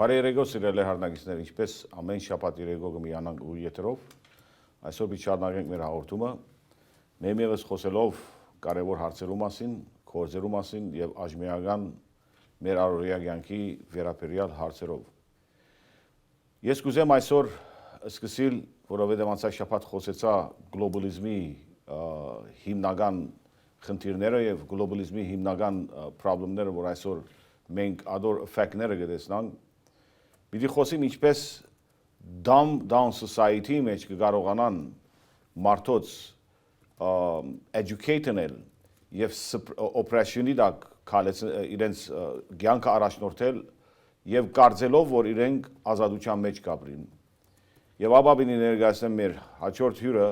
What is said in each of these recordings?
Բարերեգո սիրելի հարնագիստներ, ինչպես ամեն շաբաթ երեգո կմիանանք ու եթերով, այսօր պիտի մեր հաղորդումը, մեմևս խոսելով կարևոր հարցերու մասին, գործերու մասին եւ աջմիական մեր առօրյա կյանքի վերաբերյալ հարցերով։ Ես կուզեմ այսօր սկսել, որովհետեւ անցած շաբաթ խոսեցա գլոբալիզմի հիմնական խնդիրները եւ գլոբալիզմի հիմնական խնդիրները, որ այսօր մենք ադոր ֆակտները գտեսնանք։ Պիտի խոսիմ ինչպես down society մեջ կկարողանան մարդոց educational եւ oppression-ի դակ իրենց կյանքը առաջնորդել եւ կարծելով, որ իրենք ազատության մեջ կապրին։ Եվ ապա պիտի ներկայացնեմ մեր հաջորդ հյուրը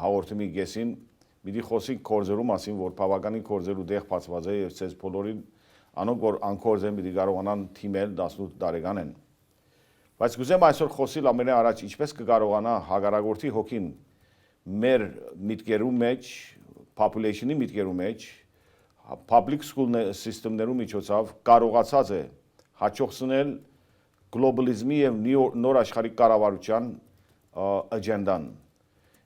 հաղորդումի գեսին, պիտի խոսենք կորձերու մասին, որ բավականին կորձերու դեղ բացված է եւ ցեզ բոլորին անոնք որ անկորձ են պիտի կարողանան թիմել 18 տարեկան են։ Բայց կուզեմ այսօր խոսել ամենաառաջ ինչպես կկարողանա հագարագործի հոգին մեր միտքերու մեջ, population-ի միտքերու մեջ, public school system-ներու միջոցով կարողացած է հաջողցնել գլոբալիզմի եւ նոր աշխարհի կառավարության աջենդան։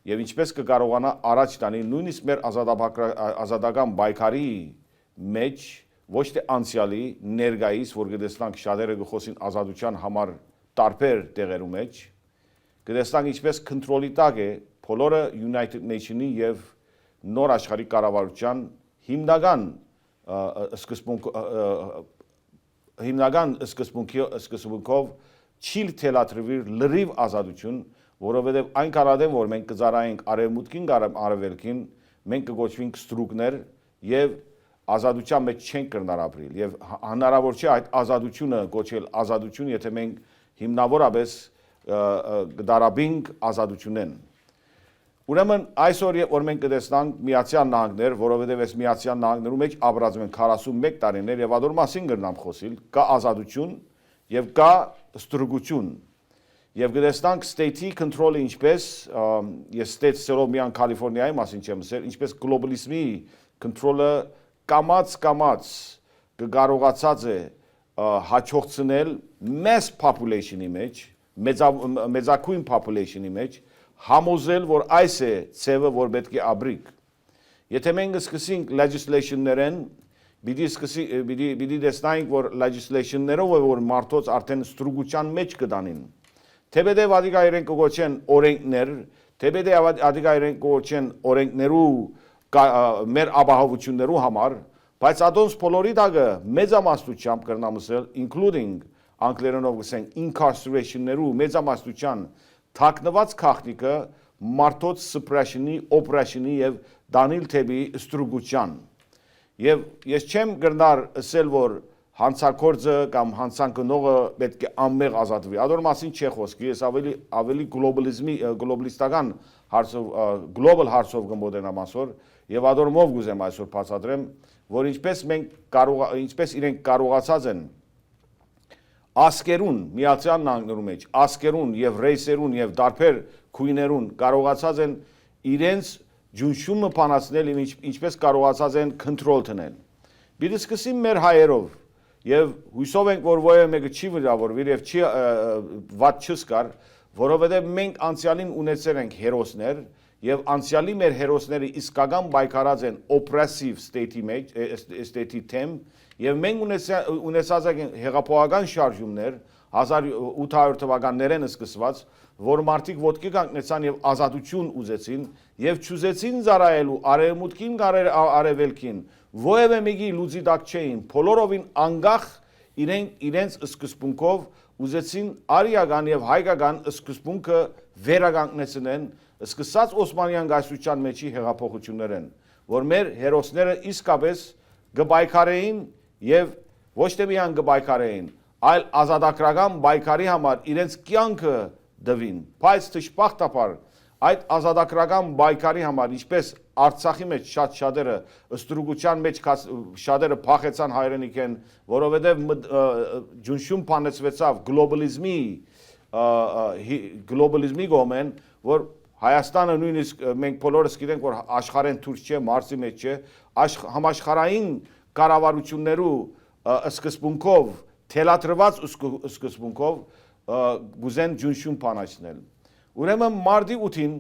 Եվ ինչպես կկարողանա առաջ տանի նույնիսկ մեր ազատական բայկարի մեջ ոչ թե անցյալի ներկայիս, որ գտեսնանք շատերը գխոսին ազատության համար տարբեր տեղերու մեջ, գտեսնանք ինչպես կոնտրոլի տակ է բոլորը United Nation-ի եւ նոր աշխարհի կառավարության սկզբունքով չիլ թելաթրվիր լրիվ ազատություն, որովհետեւ այն կարադեմ, որ մենք կզարայենք արևմուտքին արևելքին, մենք կգոչվենք ստրուկներ եւ ազատության մեջ չենք կրնար ապրիլ եւ հնարավոր չէ այդ ազատությունը գոչել ազատություն, եթե մենք հիմնավորապես կդարաբինք ազատությունեն։ Ուրեմն այսօր որ մենք կտեսնանք Միացյալ Նահանգներ, որովհետեւ այս Միացյալ Նահանգներու մեջ ապրածում են 41 տարիներ եւ ադոր մասին կրնամ խոսիլ, կա ազատություն եւ կա ստրուկություն։ Եվ կտեսնանք state-ի control-ը ինչպես ես state Սերոմիան Կալիֆոռնիայի մասին չեմ ասել, ինչպես գլոբալիզմի control-ը կամած կկարողացած է հաջողցնել մեծ population-ի մեջ, մեծակույն population-ի մեջ, համոզել, որ այս է ցևը, որ պետք է ապրիկ։ Եթե մենք սկսենք legislation-ներեն, պիտի տեսնենք, որ legislation-ներով է, որ մարդոց արդեն ստրուկության մեջ կդանին։ Թեպետև ադիգա իրենք կգոչեն օրենքներ, թեպետև ադիգա իրենք կգոչեն օրենքներու մեր ապահովություններու համար, բայց ադոնց բոլորի դակը մեծամասնությամբ կրնամսել, including անգլերենով գսենք incarceration-ներու մեծամասնության թաքնված քաղաքնիկը մարդոց suppression-ի, oppression-ի եւ դանիլ թեպի ստրուկության։ Եւ ես չեմ գրնար ասել, որ հանցակործը կամ հանցանքնողը պետք է անմեղ ազատվի։ Ադոր մասին չի խոսքի, ես ավելի գլոբալիստական հարցով, global հարցով կմոտենամ այսօր եւ ադորմով գուզեմ այսօր բացատրեմ, որ ինչպես իրենք կարողացած են ասկերուն Միացյալ Նահանգներու մեջ, ասկերուն եւ ռեյսերուն եւ դարբեր քույներուն կարողացած են իրենց ջունշումը բանացնել եւ ինչպես կարողացած են control տնել։ Պիտի սկսեմ մեր հայերով եւ հույսով ենք, որ ոյը մեկը չի վիրավորվի եւ չի վատ չսկար, որովհետեւ մենք անցյալին ունեցել ենք հերոսներ եւ անցյալի մեր հերոսները իսկական բայկարած են oppressive state-ի մեջ, state-ի թեմ եւ մենք ունեցած ենք հեղափոխական շարժումներ 1800 թվականներեն սկսված, որ մարդիկ ոտքի կանգնեցան եւ ազատություն ուզեցին եւ չուզեցին զարայելու արևմուտքին արևելքին, ովևէ մեկի լուծի դակ չէին, բոլորովին անգախ իրենց սկզբունքով ուզեցին արիական եւ հայկական սկզբունքը վերականգնեցնեն, սկսած Օսմանյան գայսրության մեջի հեղափոխություններեն, որ մեր հերոսները իսկապես գբայքարեին եւ ոչ թե միայն գբայքարեին, այլ ազատագրական բայկարի համար իրենց կյանքը դվին, բայց դժբախտաբար այդ ազատագրական բայկարի համար, ինչպես Արցախի մեջ շատերը ստրուկության մեջ շատերը փախեցան հայրենիքեն, որովհետև ջունշում բանեցվեցավ գլոբալիզմի գոմեն, որ Հայաստանը նույնիսկ մենք բոլորս գիտենք, որ աշխարհեն դուրս չէ, Մարսի մեջ չէ, համաշխարհային կառավարություններու սկզբունքով թելաթրված սկզբունքով գուզեն ջունշուն փանացնել։ Ուրեմն մարտի 8-ին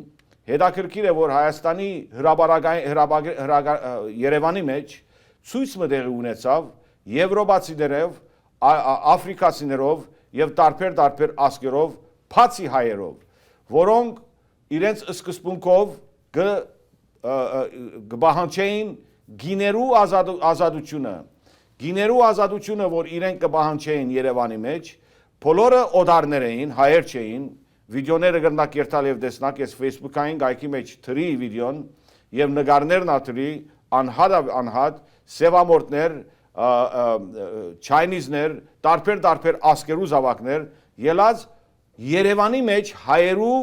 հետաքրքիր է որ Հայաստանի Երևանի մեջ ցույցը տեղի ունեցավ եվրոպացիներով, աֆրիկացիներով եւ տարբեր ազգերով, բացի հայերով, որոնք իրենց սկզբունքով կբահանջեին գիներու ազատությունը, որ իրենք կբահանջեին Երևանի մեջ, բոլորը օդարներ էին, հայեր չէին, վիդեոները կրնակ երթալ եւ տեսնակ, ես Facebook-ային գայքի մեջ թրի վիդեոն եւ նկարներն աթրի անհատ սևամորտներ, չայնիզներ, տարբեր ազգերու զավակներ ելած Երևանի մեջ հայերու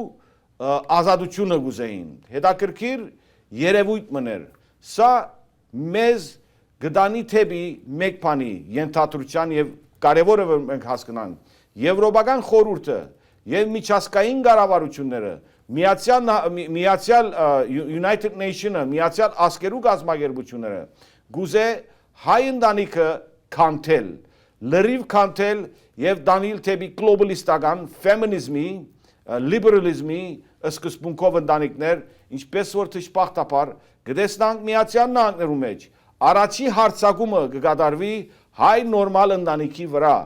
ազատությունը գուզեին։ Հետաքրքիր երևույթ մներ։ Սա մեզ գտանի թեպի մեկ բանի ենթադրության եւ կարևորը որ մենք հասկանանք Եվրոպական խորհուրդը եւ միջազգային կառավարությունները միացյալ United Nations-ը, միացյալ ազգերու գազագերբությունները գուզե հայ ընտանիքը քանթել, լրիվ քանթել եւ դանիլ թեպի գլոբալիստական ֆեմինիզմի, liberalism-ի սկզբունքով ընտանիքներ, ինչպես որ թշպախտապար գտեսնանք միացյալ նահանգներու մեջ առաջի հարցակումը կկատարվի հայ նորմալ ընտանիքի վրա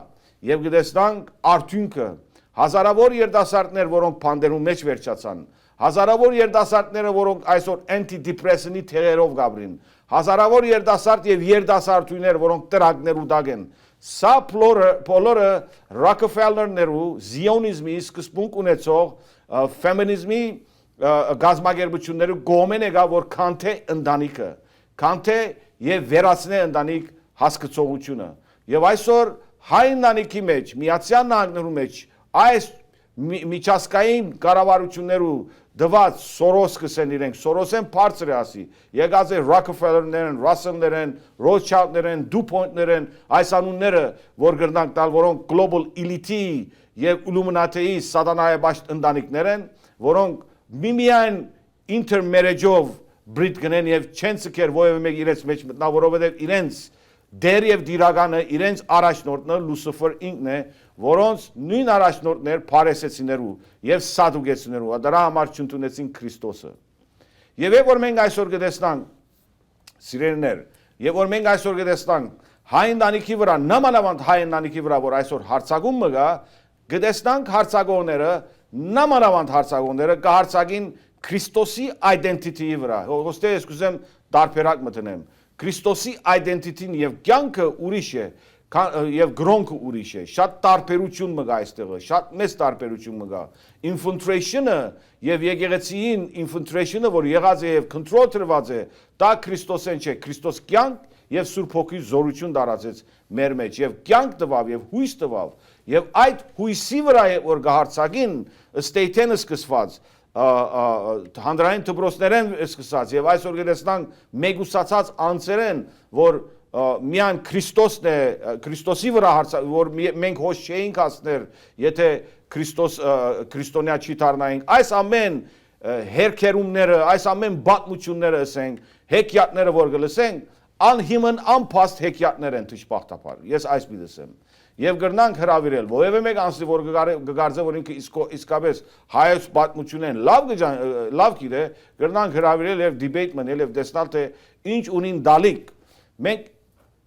եւ գտեսնանք արդյունքը հազարավոր երիտասարդներ, որոնք փանդերու մեջ վերջացան, հազարավոր երիտասարդները, որոնք այսօր antidepressant-ի թեղերով գաբրին, հազարավոր երիտասարդ եւ երիտասարդուներ, որոնք տրակներ ու դագեն, սա բոլորը Rockefeller-ներու զիոնիզմի սկզբունք ունեցող ֆեմինիզմի գազագերբությունները գոմեն եկա, որ քանթե ընտանիքը, քանթե եւ վերացնե ընտանիք հասկացողությունը։ Եվ այսօր հայ ընտանիքի մեջ, միացյալ նահանգներու մեջ այս միջազգային կառավարություններու դված Սորոս կսեն իրենք, Սորոսեն բարձր է ասի, եկած է Rockefeller-ներն, Russell-ներն, Rothschild-ներն, DuPont-ներն, այս անունները, որ գրնանք տալ, որոնք global elite-ի եւ Illuminati-ի սատանայաբաշտ ընտանիքներ են, որոնք միմիայն intermarriage-ով բրիտ գնեն եւ չեն ցկեր ովևէ մեկ իրենց մեջ մտնա, որովհետեւ իրենց դեր եւ դիրականը իրենց առաջնորդը Լուսիֆեր ինքն է, որոնց նույն առաջնորդներ Փարեսեցիներու եւ Սադուկեցիներու, դրա համար չընդունեցին Քրիստոսը։ Եվ որ մենք այսօր կտեսնանք սիրելիներ, եւ որ մենք այսօր կտեսնանք հայ ընտանիքի վրա, նամանավանդ հայ ընտանիքի վրա, որ այսօր հարցակում մը գա, կտեսնանք հարցակողները, նամանավանդ հարցակողները կհարցակին Քրիստոսի identity-ի վրա։ Ոստե ես կուզեմ տարբերակ մտնեմ։ Քրիստոսի identity-ն եւ կյանքը ուրիշ է, եւ գրոնքը ուրիշ է։ Շատ տարբերություն մը գա այստեղը, շատ մեծ տարբերություն մը գա։ Infiltration-ը եւ եկեղեցիին infiltration-ը, որ եղած է եւ control տրված է, դա Քրիստոսեն չէ, Քրիստոս կյանք եւ Սուրբ Հոգի զորություն դարածեց մեր մեջ եւ կյանք տվավ եւ հույս տվավ եւ այդ հույսի վրա է որ գահարցակին ստեյթենը սկսված հանդրային դպրոցներեն սկսած եւ այսօր գտեսնանք մեգուսացած անձերեն որ միան Քրիստոսն է Քրիստոսի վրա որ մենք հոչ չէինք ասներ եթե քրիստոնյա չի դառնայինք այս ամեն հերքերումները այս ամեն բացմությունները ասենք հեքիաթները որ գլսենք անհիմն անփաստ հեքիաթներ են թշպախտապար ես այս մի լսեմ եւ գրնանք հravirել ովևէ մեկ անձի որ գգարձե որ ինքը իսկապես հայոց պատմությունեն լավ գիտե գրնանք հravirել եւ դիբեյթ մնել եւ տեսնալ թե ինչ ունին դալիք մենք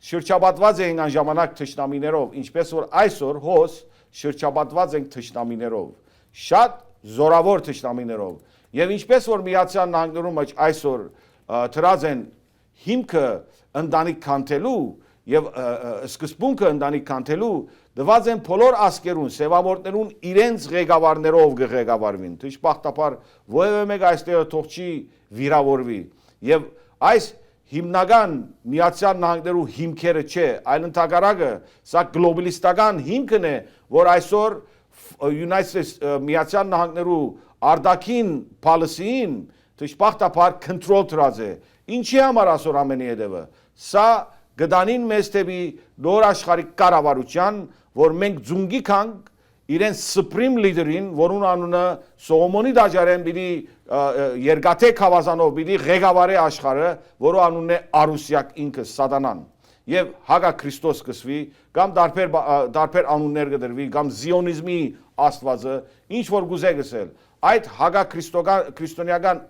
շրջապատված ենք այն ժամանակ թշնամիներով ինչպես որ այսօր հոս շրջապատված ենք թշնամիներով շատ զորավոր թշնամիներով եւ ինչպես որ միացյալ նահանգներում այսօր դրած են հիմքը ընտանիք քանթելու եւ սկզբունքը ընտանիք քանթելու դված են բոլոր ասկերուն, սևամորտներուն իրենց ղեկավարներով կղեկավարվին։ Թշպախտապար ովևէ մեկ այստեղ թող չի վիրավորվի։ Եվ այս հիմնական միացյալ նահանգներու հիմքերը չէ, այլ ընդհակառակը սա գլոբալիստական հիմքն է, որ այսօր միացյալ նահանգներու արտաքին policy-ին թշպախտապար control դրած է։ Ինչի համար այսօր ամենի հետևը։ Սա գտանին մեզ թեպի նոր աշխարհի կառավարության, որ մենք ձունգի կանք իրենց supreme leader-ին, որուն անունը Սողոմոնի դաջարեն պիտի երկաթե խավազանով պիտի ղեկավարի աշխարհը, որը անունն է Արուսյակ ինքը Սատանան։ եւ հագա Քրիստոս կսվի, կամ դարբեր անուններ կդրվի, կամ զիոնիզմի աստվածը, ինչ որ գուզե գսել, այդ հագա քրիստոնեական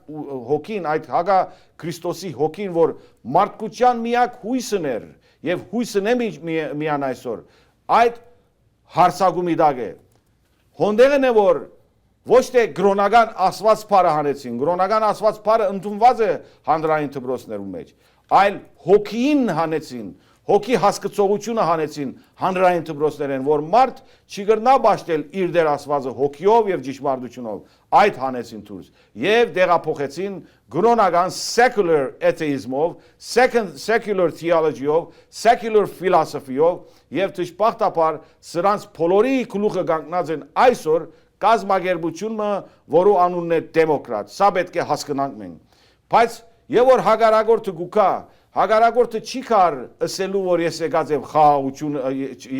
հոգին, այդ հագա Քրիստոսի հոգին, որ մարդկության միակ հույսն էր եւ հույսն է միան այսօր, այդ հարցակումի դակ է։ Հոնդեղն է որ ոչ թե գրոնական ասված փարը հանեցին, գրոնական ասված փարը ընդունված է հանրային դպրոցներում մեջ, այլ հոգին հանեցին, հոգի հասկացողությունը հանեցին հանրային դպրոցներեն, որ մարդ չի կրնա բաշխել իր դեր ասվածը հոգիով եւ ճշմարտությունով, այդ հանեցին դուրս եւ դեղափոխեցին գրոնական secular atheism-ով, secular theology-ով, secular philosophy-ով եւ դժբախտաբար սրանց բոլորի գլուխը կանգնած են այսօր կազմակերպությունը, որու անունն է դեմոկրատ, սա պետք է հասկանանք մենք, բայց եւ որ հագարագորտը գուկա, հագարագորտը չի կար ասելու, որ ես եկած եմ խաղաղություն,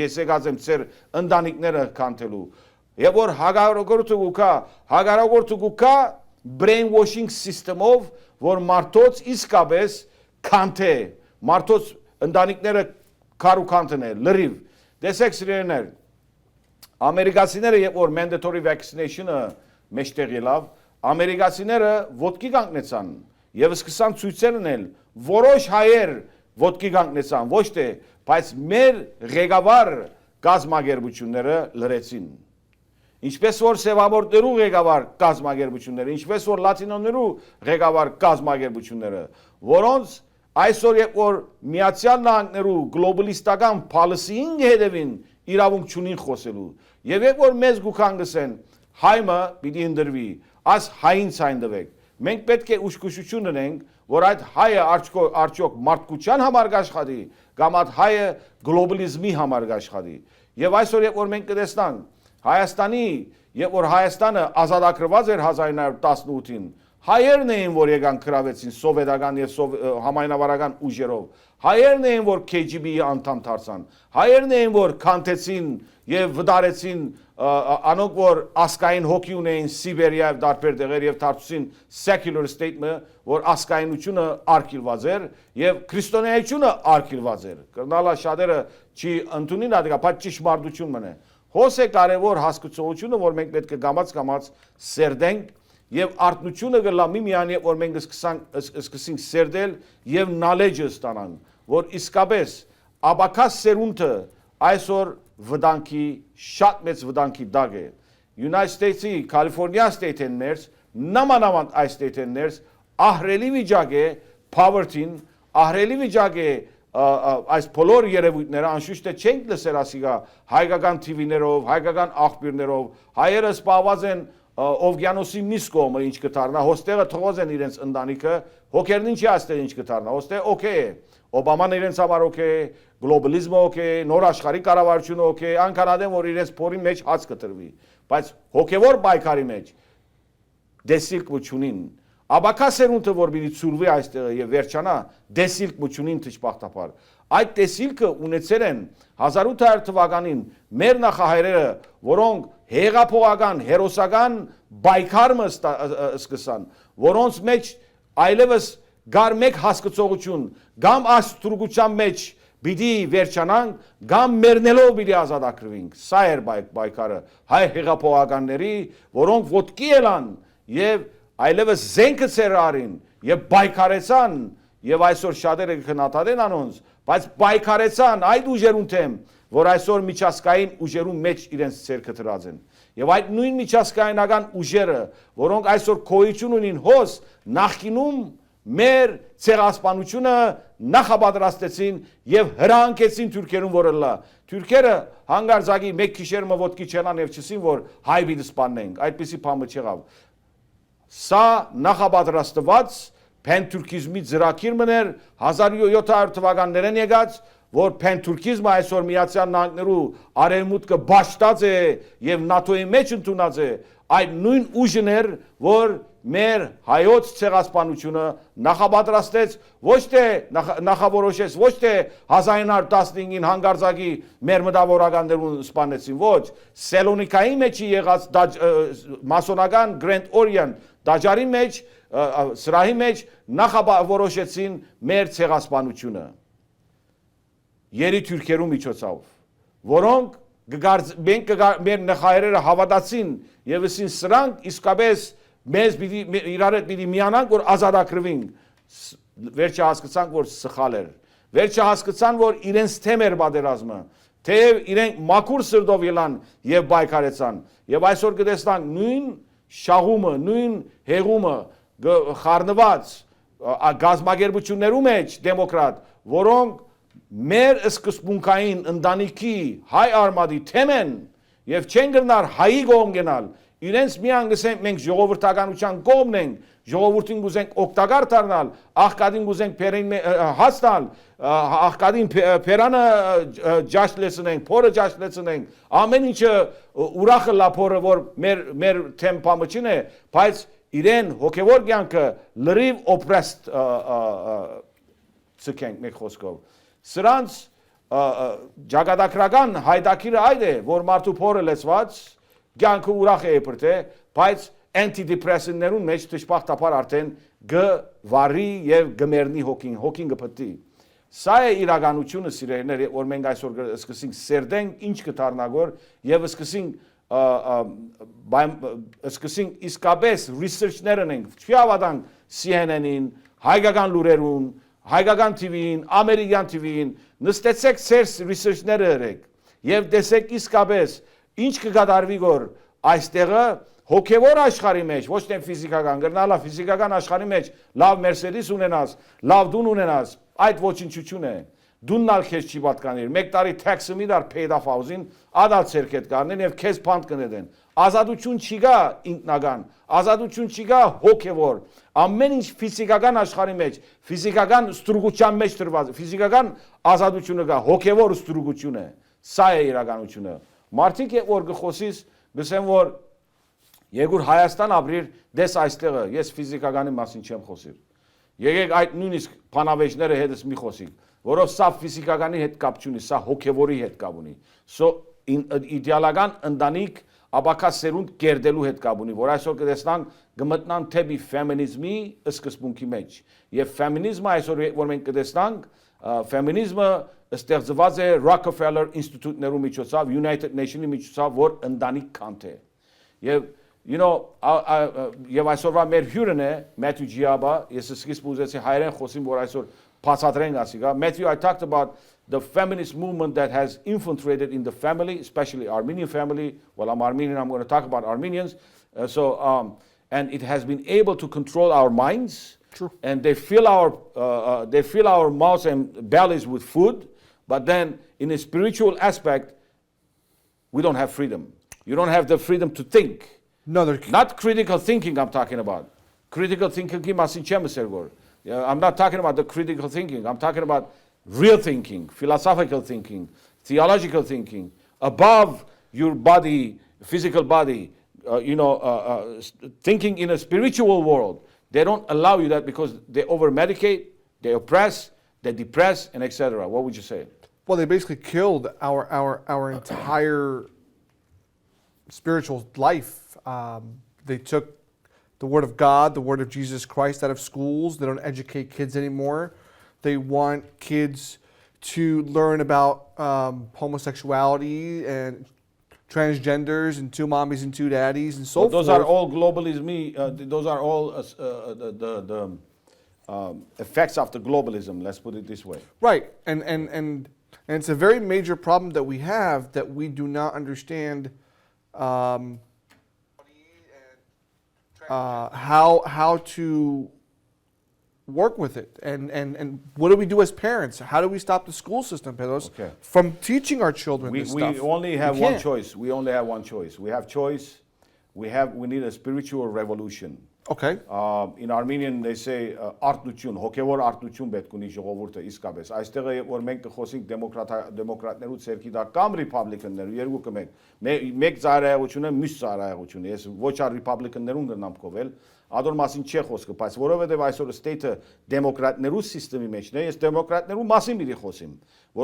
ես եկած եմ ծեր ընտանիքները կանթելու, եւ որ հագարագորտը գուկա brainwashing system-ով, որ մարդոց իսկապես կանթե, մարդոց ընտանիքները կարու կանթն է, լրիվ, տեսեք սիրելիներ, ամերիկացիները երբ որ mandatory vaccination-ը մեջտեղ ելավ, ամերիկացիները ոտքի կանգնեցան եւ սկսան ցույցեր անել, որոշ հայեր ոտքի կանգնեցան, ոչ թե, բայց մեր ղեկավար կազմակերպությունները լրեցին։ Ինչպես որ սևամորտներու ղեկավար կազմակերպությունները, ինչպես որ լատինոներու ղեկավար կազմակերպությունները, որոնց այսօր երբ որ Միացյալ Նահանգներու գլոբալիստական policy-ին հետևին իրավունք չունին խոսելու, եւ երբ որ մեզ գուքան գսեն, հայմը պիտի ընդրվի, աս հային ցայն տվեք, մենք պետք է ուշքուշություն ունենք, որ այդ հայը արդյոք մարդկության համար կաշխատի, կամ այդ հայը գլոբալիզմի համար կաշխատի։ Եվ այսօր երբ որ մենք կտեսնանք Հայաստանի, երբ որ Հայաստանը ազատագրված էր 1918-ին, հայերն էին, որ եկան կրավեցին սովետական եւ համայնավարական ուժերով, հայերն էին, որ KGB-ի անդամ դարձան, հայերն էին, որ կանթեցին եւ վդարեցին անոնք, որ ասկային հոգի ունեին Սիբերիա եւ դարբեր տեղեր եւ դարձին secular state-ը, որ ասկայնությունը արգելված էր եւ քրիստոնեությունը արգելված էր։ Կրնալա շատերը չի ընդունին դա, բայց ճշմարտություն մնե։ Հոս է կարևոր հասկացողությունը, որ մենք պետք է գամած սերդենք եւ արտնությունը գլա միմյան, որ մենք սկսենք սերդել եւ knowledge ստանանք, որ իսկապես աբակա սերունդը այսօր վտանգի շատ մեծ վտանգի դակ է։ United States-ի California state-ն ներս, նամանավանդ այս state-ն ներս ահրելի վիճակ է poverty-ն, ահրելի վիճակ է այս բոլոր երևույթները անշուշտ է չենք լսել ասիգա հայկական TV-ներով, հայկական աղբյուրներով, հայերը սպասված են օվկիանոսի մյուս կողմը ինչ կդառնա, հոստեղը թողոզ են իրենց ընտանիքը, հոգերն ինչի աստեղ ինչ կդառնա, հոստեղ օքեյ է, Օբաման իրենց համար օքեյ, գլոբալիզմը օքեյ, նոր աշխարհի կառավարությունը օքեյ, անկանադեն որ իրենց փորի մեջ հաց կտրվի, բայց հոգևոր պայքարի մեջ դեսիլք մուչունին, աբակա սերունդը որ պիտի ցուրվի այստեղ եւ վերջանա, դեսիլք մուչունին դժբախտաբար։ Այդ դեսիլքը ունեցել են 1800 թվականին մեր նախահայրերը, որոնք հեղափոխական, հերոսական պայքարը սկսան, որոնց մեջ այլևս գար մեկ հասկացողություն, կամ աստրուգության մեջ պիտի վերջանանք, կամ մեռնելով պիտի ազատագրվենք։ Սա էր պայքարը հայ հեղափոխականների, որոնք ոտքի ելան եւ այլևս զենքը ցերարին եւ պայքարեցան եւ այսօր շատերը կնատադեն անոնց, բայց պայքարեցան այդ ուժերուն թեմ, որ այսօր միջազգային ուժերուն մեջ իրենց ցերկը դրած են։ Եվ այդ նույն միջազգայնական ուժերը, որոնք այսօր քոյություն ունին հոս նախկինում մեր ցեղասպանությունը նախապատրաստեցին եւ հրանկեցին թուրքերուն որը թուրքերը հանգարձակի մեկ քիշերմը ոտքի չելան եւ չսին որ հայ պիտի սպանենք, այդպիսի բանը չեղավ։ Սա նախապատրաստված փեն-թուրքիզմի ծրագիր մներ 1700 թվականներն եկած, որ փեն-թուրքիզմը այսօր Միացյալ Նահանգներու արևմուտքը բաշխած է եւ ՆԱՏՕ-ի մեջ ընդունած է, այդ նույն ուժն էր, որ մեր հայոց ցեղասպանությունը նախապատրաստեց, ոչ թե նախավորոշեց, ոչ թե 1915-ին հանգարձակի մեր մտավորականներուն սպանեցին, ոչ, Սելոնիկայի մեջի եղած մասոնական Grand Orient դաջարի մեջ, սրահի մեջ նախավորոշեցին մեր ցեղասպանությունը։ երիտուրքերու միջոցով, որոնք մենք մեր նխայրերը հավատացին եւ ասին սրանք իսկապես մեզ իրար հետ պիտի միանանք, որ ազատագրվենք, վերջը հասկացանք, որ սխալ էր, վերջը հասկացան, որ իրենց թեմ էր պատերազմը, թեև իրենք մաքուր սրտով ելան եւ բայկարեցան, եւ այսօր կտեսնանք նույն շահումը, նույն հեղումը խառնված գազագերբություններու մեջ դեմոկրատ, որոնք մեր սկզբունքային ընտանիքի հայ արմատի թեմ են եւ չեն գնար հայի կողմ գնալ, իրենց միան գսենք մենք ժողովրդականության կողմն ենք, ժողովրդին գուզենք օգտակար դառնալ, աղքատին գուզենք փերին հաստալ, աղքատին փերանը ջաշ լեցնենք, փորը ջաշ լեցնենք, ամեն ինչը ուրախը լափորը, որ մեր թեմպամը չն է, բայց իրեն հոգևոր կյանքը լրիվ օպրեստ ցկենք մեկ խոսքով։ Սրանց ճակատագրական հայդակիրը այդ է, որ մարդու փորը լեցված, կյանքը ուրախ է իբրթե, բայց antidepressant-ներուն մեջ դժբախտաբար արդեն գվարի եւ գմերնի հոգին գփտի։ Սա է իրականությունը, սիրելիներ, որ մենք այսօր սկսենք սերդենք ինչ կդառնագոր եւ սկսենք իսկապես research-ներ անենք, չի հավատանք CNN-ին, հայկական լուրերուն, հայկական TV-ին, ամերիկյան TV-ին, նստեցեք ծեր research-ները երեք եւ տեսեք իսկապես ինչ կգադարվի որ այստեղը հոգևոր աշխարհի մեջ, ոչ թե ֆիզիկական, գրնալա ֆիզիկական աշխարհի մեջ լավ Mercedes ունենաս, լավ դուն ունենաս, այդ ոչնչություն է։ Դուննալ քեզ չի պատկանիր։ 1 տարի tax-ը մի դար paid off house-ին, ադալ ցերկետ կանեն եւ քեզ փանդ կնետեն։ Ազատություն չի գա ինքնական, ազատություն չի գա հոգևոր։ Ամեն ինչ ֆիզիկական աշխարհի մեջ, ֆիզիկական ստրուգության մեջ դրված, ֆիզիկական ազատությունը գա, հոգևոր ստրուգություն է։ Սա է իրականությունը։ Մարդիկ որ գխոսիս, գսեմ որ Եգուր Հայաստան ապրիր, դես այստեղը, ես ֆիզիկականի մասին չեմ խոսիր։ Եկեք այդ նույնիսկ փանավեճները հետս մի խոսիկ, որով սա ֆիզիկականի հետ կապ չունի, սա հոգևորի հետ կապ ունի։ Իդեալական ընտանիք աբակա սերունդ կերդելու հետ կապ ունի, որ այսօր կտեսնանք գմտնան թեպի ֆեմինիզմի սկզբունքի մեջ։ Եվ ֆեմինիզմը այսօր որ մենք կտեսնանք, ֆեմինիզմը ստեղծված է Rockefeller ինստիտուտներու միջոցով, United Nations-ի միջոցով, որ ընտանիք կանտ է։ Եվ եւ այսօրվա մեր հյուրն է Matthew Giaba, ես սկիզբ ուզեցի հայերեն խոսեմ, որ այսօր բացատրենք ասիգա։ Matthew, I talked about the feminist movement that has infiltrated in the family, especially Armenian family. Well, I'm Armenian, I'm going to talk about Armenians. And it has been able to control our minds. True. And they fill our mouths and bellies with food, but then in a spiritual aspect, we don't have freedom. You don't have the freedom to think. No, not critical thinking I'm talking about. Critical thinking, I'm not talking about the critical thinking. I'm talking about real thinking, philosophical thinking, theological thinking, above your body, physical body, thinking in a spiritual world. They don't allow you that because they over-medicate, they oppress, they depress, and etc. What would you say? Well, they basically killed our entire spiritual life. They took the Word of God, the Word of Jesus Christ out of schools. They don't educate kids anymore. They want kids to learn about homosexuality and transgenders and 2 mommies and 2 daddies and so forth. Those are all globalism. Those are all the effects of the globalism. Let's put it this way. Right, and it's a very major problem that we have that we do not understand. How to work with it, and what do we do as parents? How do we stop the school system, Bedros, from teaching our children this stuff? We only have one choice. We only have one choice. We have choice. We need a spiritual revolution. Okay. In Armenian they say արտություն, հոգևոր արտություն պետք ունի ժողովուրդը իսկապես։ Այստեղ է որ մենք կխոսենք դեմոկրատներու ցերկի դա կամ ռիփաբլիկաններու երկուքը մեկ ծառայողությունը, մյուս ծառայողությունը։ Ես ոչ ա ռիփաբլիկաններուն գնամ կովել, ադոր մասին չի խոսքը, բայց որովհետև այսօր state-ը դեմոկրատներու համակարգի մեջն է, ես դեմոկրատներու մասին մի խոսիմ,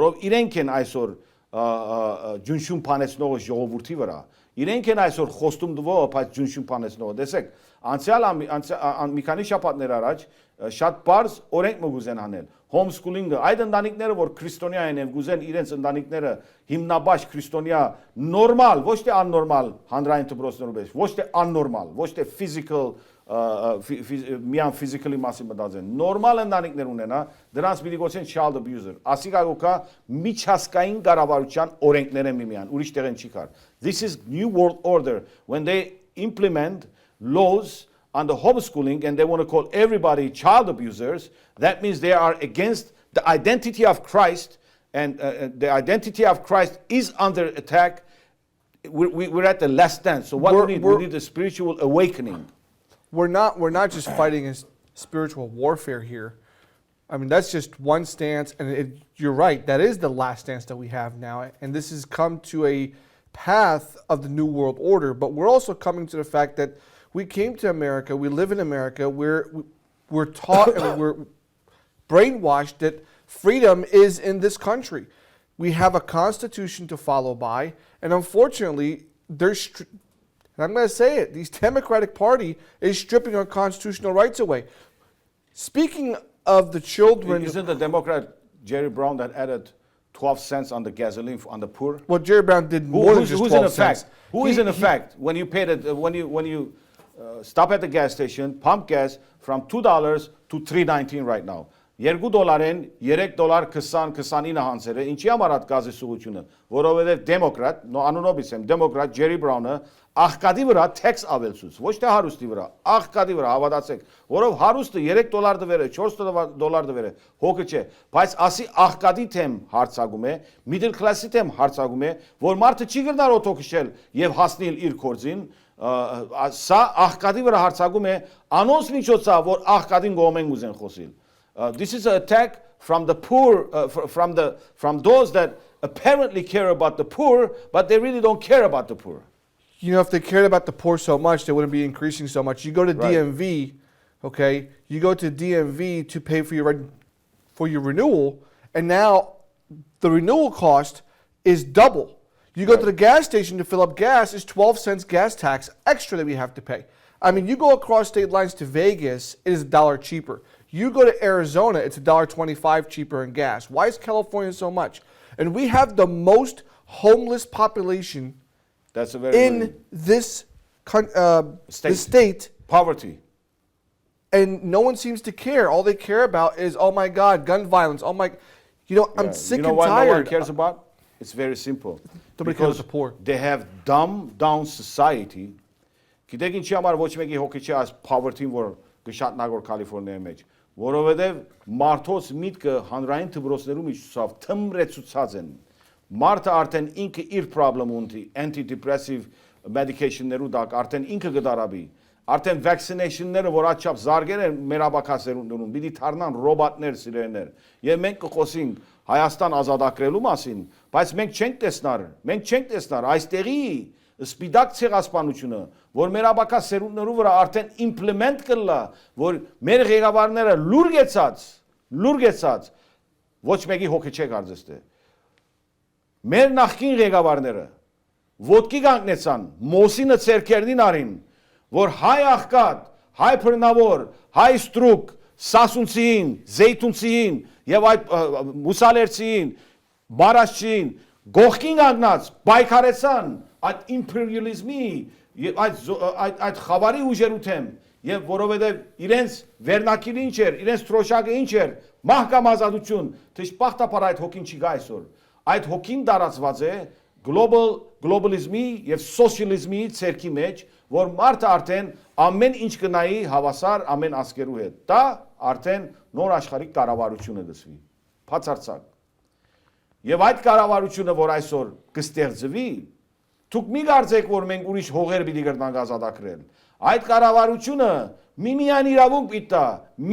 որով իրենք են այսօր ջունշուն փանեցնողը ժողովրդի վրա։ Իրենք են այսօր խոստում տվող, բայց ջունշուն փանեցնողը։ Տեսեք, անցյալ մի քանի շաբաթներ առաջ շատ բարձ օրենք մգուզեն անել։ Homeschooling-ը, այդ ընտանիքները, որ քրիստոնյա են եւ գուզեն իրենց ընտանիքները հիմնաբաշ քրիստոնյա նորմալ, ոչ թե աննորմալ հանրային դպրոցներում биш, ոչ թե աննորմալ, ոչ թե physical միան physically մասի մտածեն։ Նորմալ ընտանիքներ ունենա, դրանց պիտի գոցեն child abuser։ Ասիկա գոկա միջազգային կառավարության օրենքներ են միմյան, ուրիշ տեղ են չի կար։ This is new world order when they implement laws on the homeschooling and they want to call everybody child abusers, that means they are against the identity of Christ, and the identity of Christ is under attack. We're at the last stand. So what we need a spiritual awakening. We're not just fighting a spiritual warfare here. I mean, that's just one stance, and you're right, that is the last stance that we have now, and this has come to a path of the New World Order, but we're also coming to the fact that we came to America, we live in America, we're taught and we're brainwashed that freedom is in this country. We have a constitution to follow by, and unfortunately, and I'm going to say it, the Democratic Party is stripping our constitutional rights away. Speaking of the children... Isn't the Democrat Jerry Brown that added 12 cents on the gasoline on the poor? Well, Jerry Brown did more than just 12 cents. Who is in effect when you pay when you stop at the gas station, pump gas from $2 to $3.19 right now. $2-ին $3 20-29 հանցերը, ինչի համար այդ գազի սուղությունը, որովհետև դեմոկրատ, անունովից եմ, դեմոկրատ Ջերի Բրաունը աղքատի վրա tax ավելցուց, ոչ թե հարուստի վրա, աղքատի վրա հավատացեք, որով հարուստը $3 դվերը, $4 դվերը, հոգը չէ, բայց ասի աղքատի թեմ հարցակում է, middle class-ի թեմ հարցակում է, որ մարդը չի գրնար օթոքշել եւ հասնել իր կորձին, սա աղքատի վրա հարցակում է, անոնց միջոցով, որ աղքատին գոմեն ուզեն խոսիլ. This is an attack from the poor, from those that apparently care about the poor, but they really don't care about the poor. You know, if they cared about the poor so much, they wouldn't be increasing so much. You go to DMV, okay? You go to DMV to pay for your renewal, and now the renewal cost is double. You go to the gas station to fill up gas, it's 12 cents gas tax extra that we have to pay. I mean, you go across state lines to Vegas, it is $1 cheaper. You go to Arizona, it's $1.25 cheaper in gas. Why is California so much? And we have the most homeless population in this state. Poverty. And no one seems to care. All they care about is, oh my God, gun violence. Oh my, I'm sick and tired. You know why no one cares about? It's very simple. Because the poor. They have dumbed down society. Գիտեք ինչի համար ոչ մեկի հոգի չի այս poverty-ն, որ գշատնագոր Կալիֆոռնիայի մեջ, որովհետև մարդոց միտքը հանրային դպրոցներում իջուսավ թմրեցուցած են։ Մարդը արդեն ինքը իր problem ունի, antidepressive medication-ներու դակ արդեն ինքը գդարաբի, արդեն vaccination-ները, որ աչափ զարգեր են մեր աբակասերունդնում, պիտի դառնան ռոբոտներ, սիրելիներ։ Եվ մենք կխոսենք Հայաստան ազատագրելու մասին, բայց մենք չենք տեսնար այստեղի սպիտակ ցեղասպանությունը, որ մեր աբակա սերունդներու վրա արդեն implement կլա, որ մեր ղեկավարները լուրգեցած ոչ մեկի հոգի չէ կարծես թե։ Մեր նախկին ղեկավարները ոտքի կանգնեցան, մոսինը ցերկերնին արին, որ հայ աղքատ, հայ բռնավոր, հայ ստրուկ, սասունցին, զեյթունցին եւ այդ մուսալերցին, բարաշչին գողքին կանգնած բայկարեցան այդ imperialism-ի այդ խավարի ուժերութեմ եւ որովհետեւ իրենց վերնակիրը ինչ էր, իրենց թրոշակը ինչ էր, մահկամ ազատություն, թշպախտապար այդ հոգին չի գա այսօր։ Այդ հոգին դարածված է globalism-ի եւ socialism-ի ցերքի մեջ, որ մարդը արդեն ամեն ինչ կնայի հավասար ամեն ասկերու հետ։ Դա արդեն նոր աշխարհիկ կառավարությունը դասվի։ Բացարձակ։ Եվ այդ կառավարությունը, որ այսօր կստեղծվի, դուք մի կարծեք, որ մենք ուրիշ հողեր պիտի կրնանք ազատագրել։ Այդ կառավարությունը միմիան իրավունք պիտի տա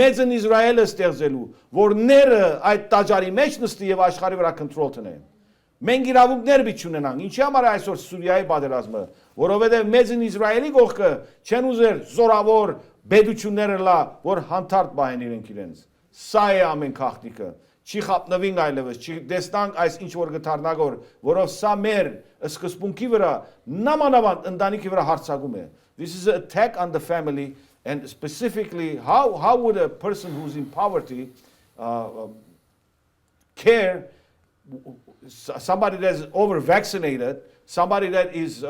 մեծն Իսրայելը ստեղծելու, որ ները այդ տաճարի մեջ նստի եւ աշխարհի վրա կոնտրոլ տնե։ Մենք իրավունքներ պիտի ունենանք։ Ինչի համար այսօր Սուրիայի պատերազմը, որովհետեւ մեծն Իսրայելի կողքը չեն ուզեր զորավոր բեդությունները լա, որ հանդարտ բահեն իրենք իրենց։ Սա է ամեն քաղաքնիկը։ չի խապնվին այլևս, չի դեսնանք այս ինչ որ գթարնագոր, որով սա մեր սկզբունքի վրա նամանավանդ ընտանիքի վրա հարձակում է. This is an attack on the family, and specifically how would a person who's in poverty care, somebody that's over vaccinated, somebody that is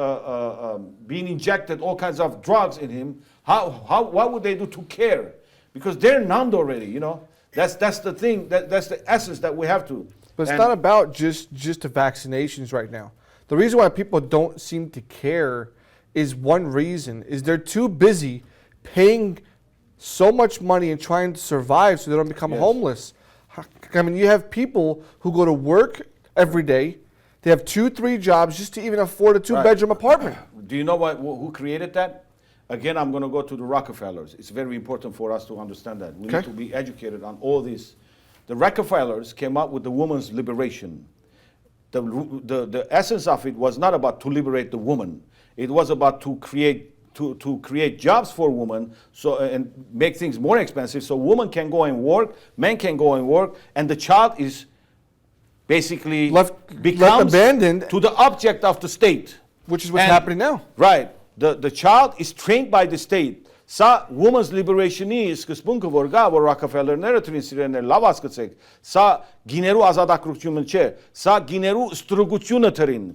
being injected all kinds of drugs in him, what would they do to care? Because they're numbed already, you know. That's the thing, that's the essence that we have to. But it's not about just the vaccinations right now. The reason why people don't seem to care is one reason, is they're too busy paying so much money and trying to survive so they don't become homeless. I mean, you have people who go to work every day, they have 2-3 jobs just to even afford a 2-bedroom apartment. Do you know who created that? Again, I'm going to go to the Rockefellers. It's very important for us to understand that. We need to be educated on all this. The Rockefellers came up with the woman's liberation. The essence of it was not about to liberate the woman. It was about to create jobs for women, and make things more expensive so women can go and work, men can go and work, and the child is basically becomes abandoned to the object of the state. Which is what's happening now. Right. The child is trained by the state. Սա women's liberation-ի սկզբունքը որ գա, որ Rockefeller-ները թույն սիրելներ լավ հասկացեք, սա գիներու ազատագրությունը չէ, սա գիներու ստրուկությունը թրին։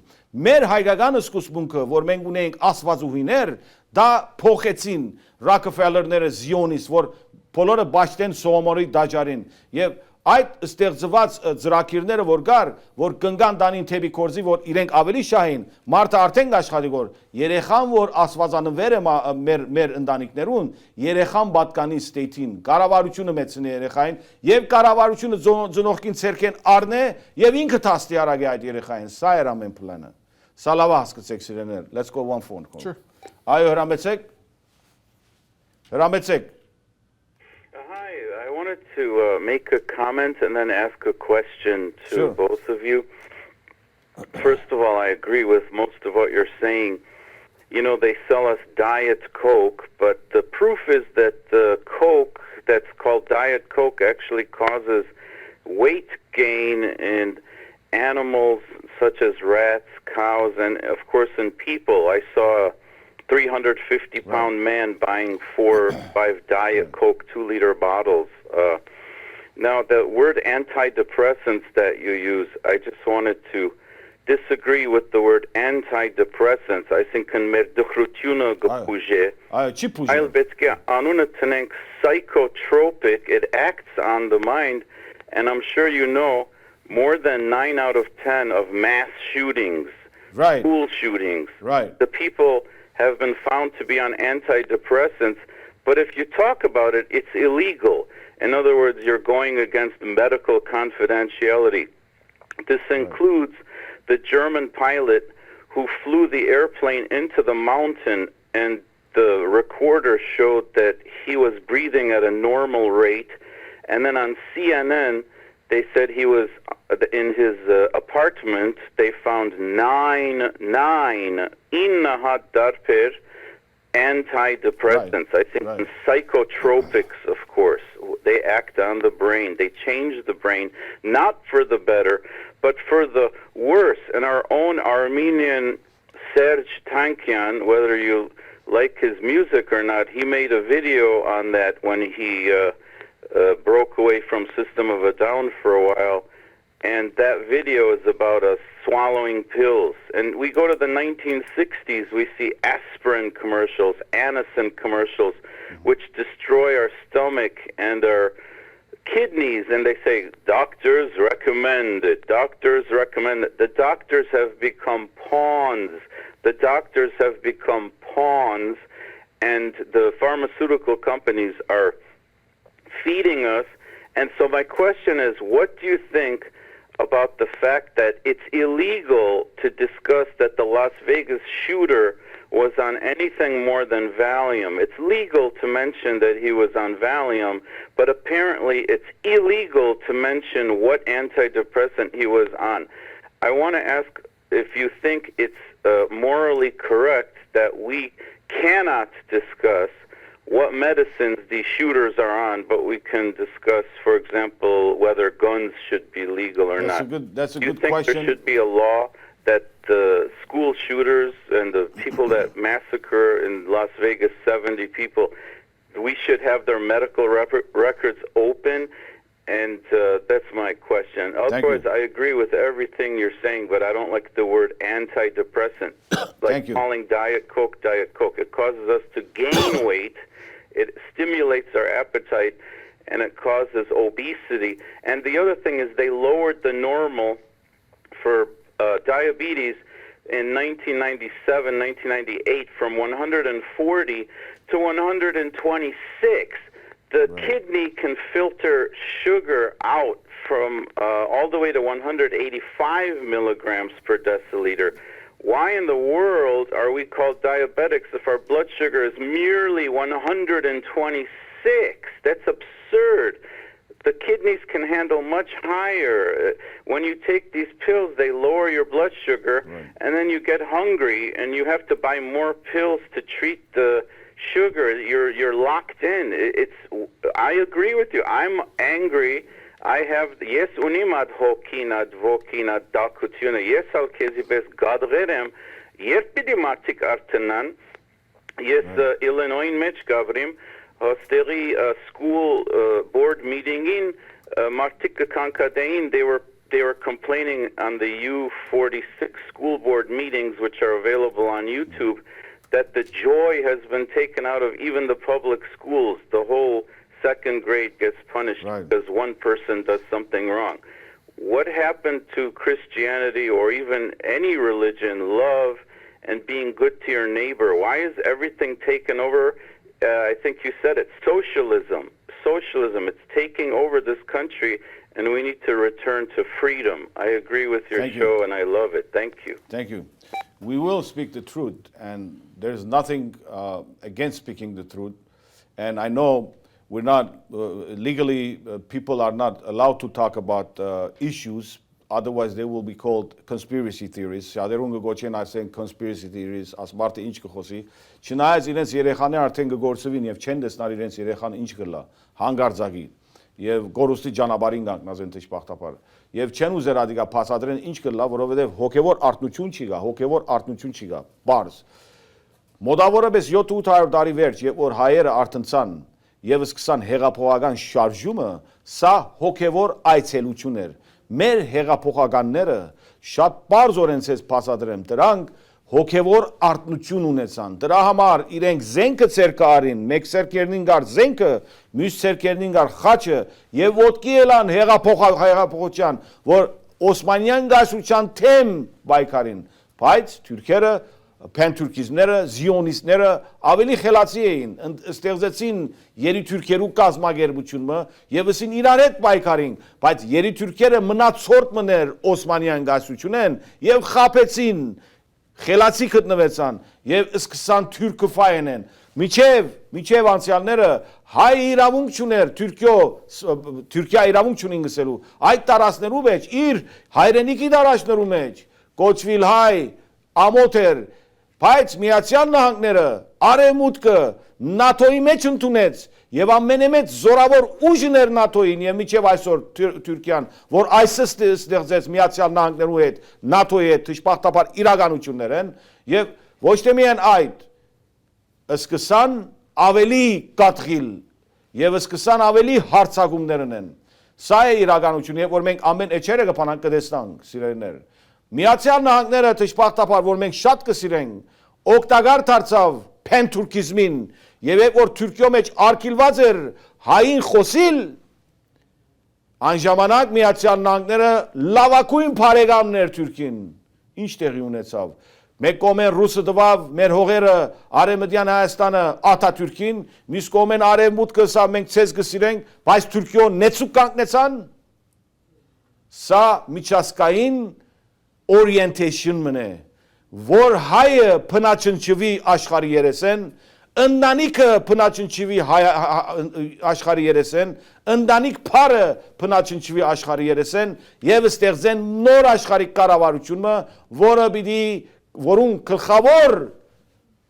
Մեր հայկական սկզբունքը, որ մենք ունենք աստվածուհիներ, դա փոխեցին Rockefeller-ները զիոնիստ, որ բոլորը բաշխեն Սողոմոնի դաջարին։ Եվ այդ ստեղծված ծրագիրները որ գար, որ կնգան դանին թեպի կորզի, որ իրենք ավելի շահին, մարդը արդեն աշխատի որ երեխան որ աստվածանվեր է մեր ընտանիքներուն, երեխան պատկանի ստեյթին, կառավարությունը մեծնի երեխային եւ կառավարությունը ծնողքին ցերքեն առնե եւ ինքը թաստի արագի այդ երեխային։ Սա էր ամեն պլանը։ Սա լավ հասկացեք սիրեներ։ Let's go one phone call. Sure. Այո, հրամեցեք։ Հրամեցեք։ Hi, I wanted to make a comment and then ask a question to both of you. First of all, I agree with most of what you're saying. You know, they sell us Diet Coke, but the proof is that the Coke that's called Diet Coke actually causes weight gain in animals such as rats, cows, and of course in people. I saw a 350-pound man buying 4 or 5 Diet Coke 2-liter bottles. Now, the word antidepressants that you use, I just wanted to disagree with the word antidepressants. I think in merdukhrutuna gpuje. Albetke anuna tenenk psychotropic. It acts on the mind, and I'm sure you know more than 9 out of 10 of mass shootings, school shootings. The people have been found to be on antidepressants, but if you talk about it, it's illegal. In other words, you're going against medical confidentiality. This includes the German pilot who flew the airplane into the mountain, and the recorder showed that he was breathing at a normal rate. And then on CNN, they said he was in his apartment. They found nine darper antidepressants. I think psychotropics, of course. They act on the brain. They change the brain, not for the better, but for the worse. And our own Armenian Serge Tankian, whether you like his music or not, he made a video on that when he broke away from System of a Down for a while. And that video is about us swallowing pills. And we go to the 1960s, we see aspirin commercials, Anacin commercials, which destroy our stomach and our kidneys. And they say, doctors recommend it, doctors recommend it. The doctors have become pawns. The doctors have become pawns, and the pharmaceutical companies are feeding us. And so my question is, what do you think about the fact that it's illegal to discuss that the Las Vegas shooter was on anything more than Valium? It's legal to mention that he was on Valium, but apparently it's illegal to mention what antidepressant he was on. I want to ask if you think it's morally correct that we cannot discuss what medicines these shooters are on, but we can discuss, for example, whether guns should be legal or not. That's a Do you good think question. there should be a law that the school shooters and the people that massacre in Las Vegas 70 people, we should have their medical records open? And that's my question. Otherwise, I agree with everything you're saying, but I don't like the word antidepressant. Like calling Diet Coke. It causes us to gain weight. It stimulates our appetite, and it causes obesity. And the other thing is they lowered the normal for diabetes in 1997, 1998 from 140 to 126. The kidney can filter sugar out from all the way to 185 milligrams per deciliter. Why in the world are we called diabetics if our blood sugar is merely 126? That's absurd. The kidneys can handle much higher. When you take these pills, they lower your blood sugar, and then you get hungry, and you have to buy more pills to treat the sugar. You're locked in. I agree with you. I'm angry. I have yes unimat hokinat vokinat dakutuna yes al kezibes gadrerem yes bidimatik artenan yes Illinois mech gavrim hosteri school board meeting in martik kankadein they were complaining on the U46 school board meetings, which are available on YouTube, that the joy has been taken out of even the public schools. The whole second grade gets punished because one person does something wrong. What happened to Christianity or even any religion, love and being good to your neighbor? Why is everything taken over? I think you said it, socialism. Socialism, it's taking over this country, and we need to return to freedom. I agree with your show, and I love it. Thank you. Thank you. We will speak the truth, and there's nothing against speaking the truth. And I know we're not, legally, people are not allowed to talk about issues, otherwise they will be called conspiracy theories. Շատերուն կգոչեն այսեն conspiracy theories, ասմարտը ինչ կխոսի, չնայած իրենց երեխաները արդեն կգործվին եւ չեն տեսնար իրենց երեխան ինչ կլա, հանգարձակի եւ գորուստի ճանապարհին կանգնած են դժբախտաբար։ Եվ չեն ուզեր ադիգա փասադրեն ինչ կլա, որովհետեւ հոգեվոր արտնություն չի գա, հոգեվոր արտնություն չի գա, բարձ։ Մոտավորապես 700 տարի վերջ, երբ որ հայերը արտնցան եւ սկսան հեղափոխական շարժումը, սա հոգեվոր այցելություն էր։ Մեր հեղափոխականները շատ բարձորեն ցես փասադրեմ, դրանք հոգևոր արտնություն ունեցան։ Դրա համար իրենք զենքը ցերկը արին, մեկ ցերկերնին գար զենքը, մյուս ցերկերնին գար խաչը եւ ոտքի ելան հեղափոխության, որ Օսմանյան գայսության թեմ բայկարին, բայց թուրքերը, փենթուրքիզմները, զիոնիստները ավելի խելացի էին, ստեղծեցին երիտուրքերու կազմակերպությունը եւ ասին իրար հետ բայկարին, բայց երիտուրքերը մնացորդ մներ Օսմանյան գայսությունեն եւ խապեցին, խելացի գտնվեցան եւ սկսան թուրքոֆայեն միջև անցյալները հայ իրավունք չուներ Թուրքիա իրավունք չունին գսելու այդ տարածներու մեջ իր հայրենիքի տարածներու մեջ կոչվիլ հայ ամոթեր բայց Միացյալ Նահանգները արևմուտքը նատոյի մեջ ընդունեց եւ ամենամեծ զորավոր ուժն էր նատոյին եւ միջև այսօր Թուրքիան որ այսը ստեղծեց Միացյալ Նահանգներու հետ նատոյի հետ դժբախտաբար իրականություններ են եւ ոչ թե միայն այդ սկսան ավելի կատղիլ եւ սկսան ավելի հարցակումներ ունեն սա է իրականությունը եւ որ մենք ամեն էջերը կփանանք կտեսնանք սիրելիներ Միացյալ Նահանգները դժբախտաբար որ մենք շատ կսիրենք օգտակար դարձավ փենթուրքիզմին եւ երբ որ Թուրքիո մեջ արկիլված էր հային խոսիլ անժամանակ Միացյալ Նահանգները լավակույն բարեկամներ Թուրքին ինչ տեղի ունեցավ մեկ կողմեն ռուսը տվավ մեր հողերը արևմտյան Հայաստանը Աթաթուրքին մյուս կողմեն արևմուտքը սա մենք ցեզ կսիրենք բայց Թուրքիո նեցուկ կանգնեցան սա միջազգային orientation մնե որ հայը փնաչնչվի աշխարհի երեսեն ընտանիքը փնաչնչվի աշխարհի երեսեն ընտանիք փարը փնաչնչվի աշխարհի երեսեն եւ ստեղծեն նոր աշխարհի կառավարությունը որը պիտի որուն գլխավոր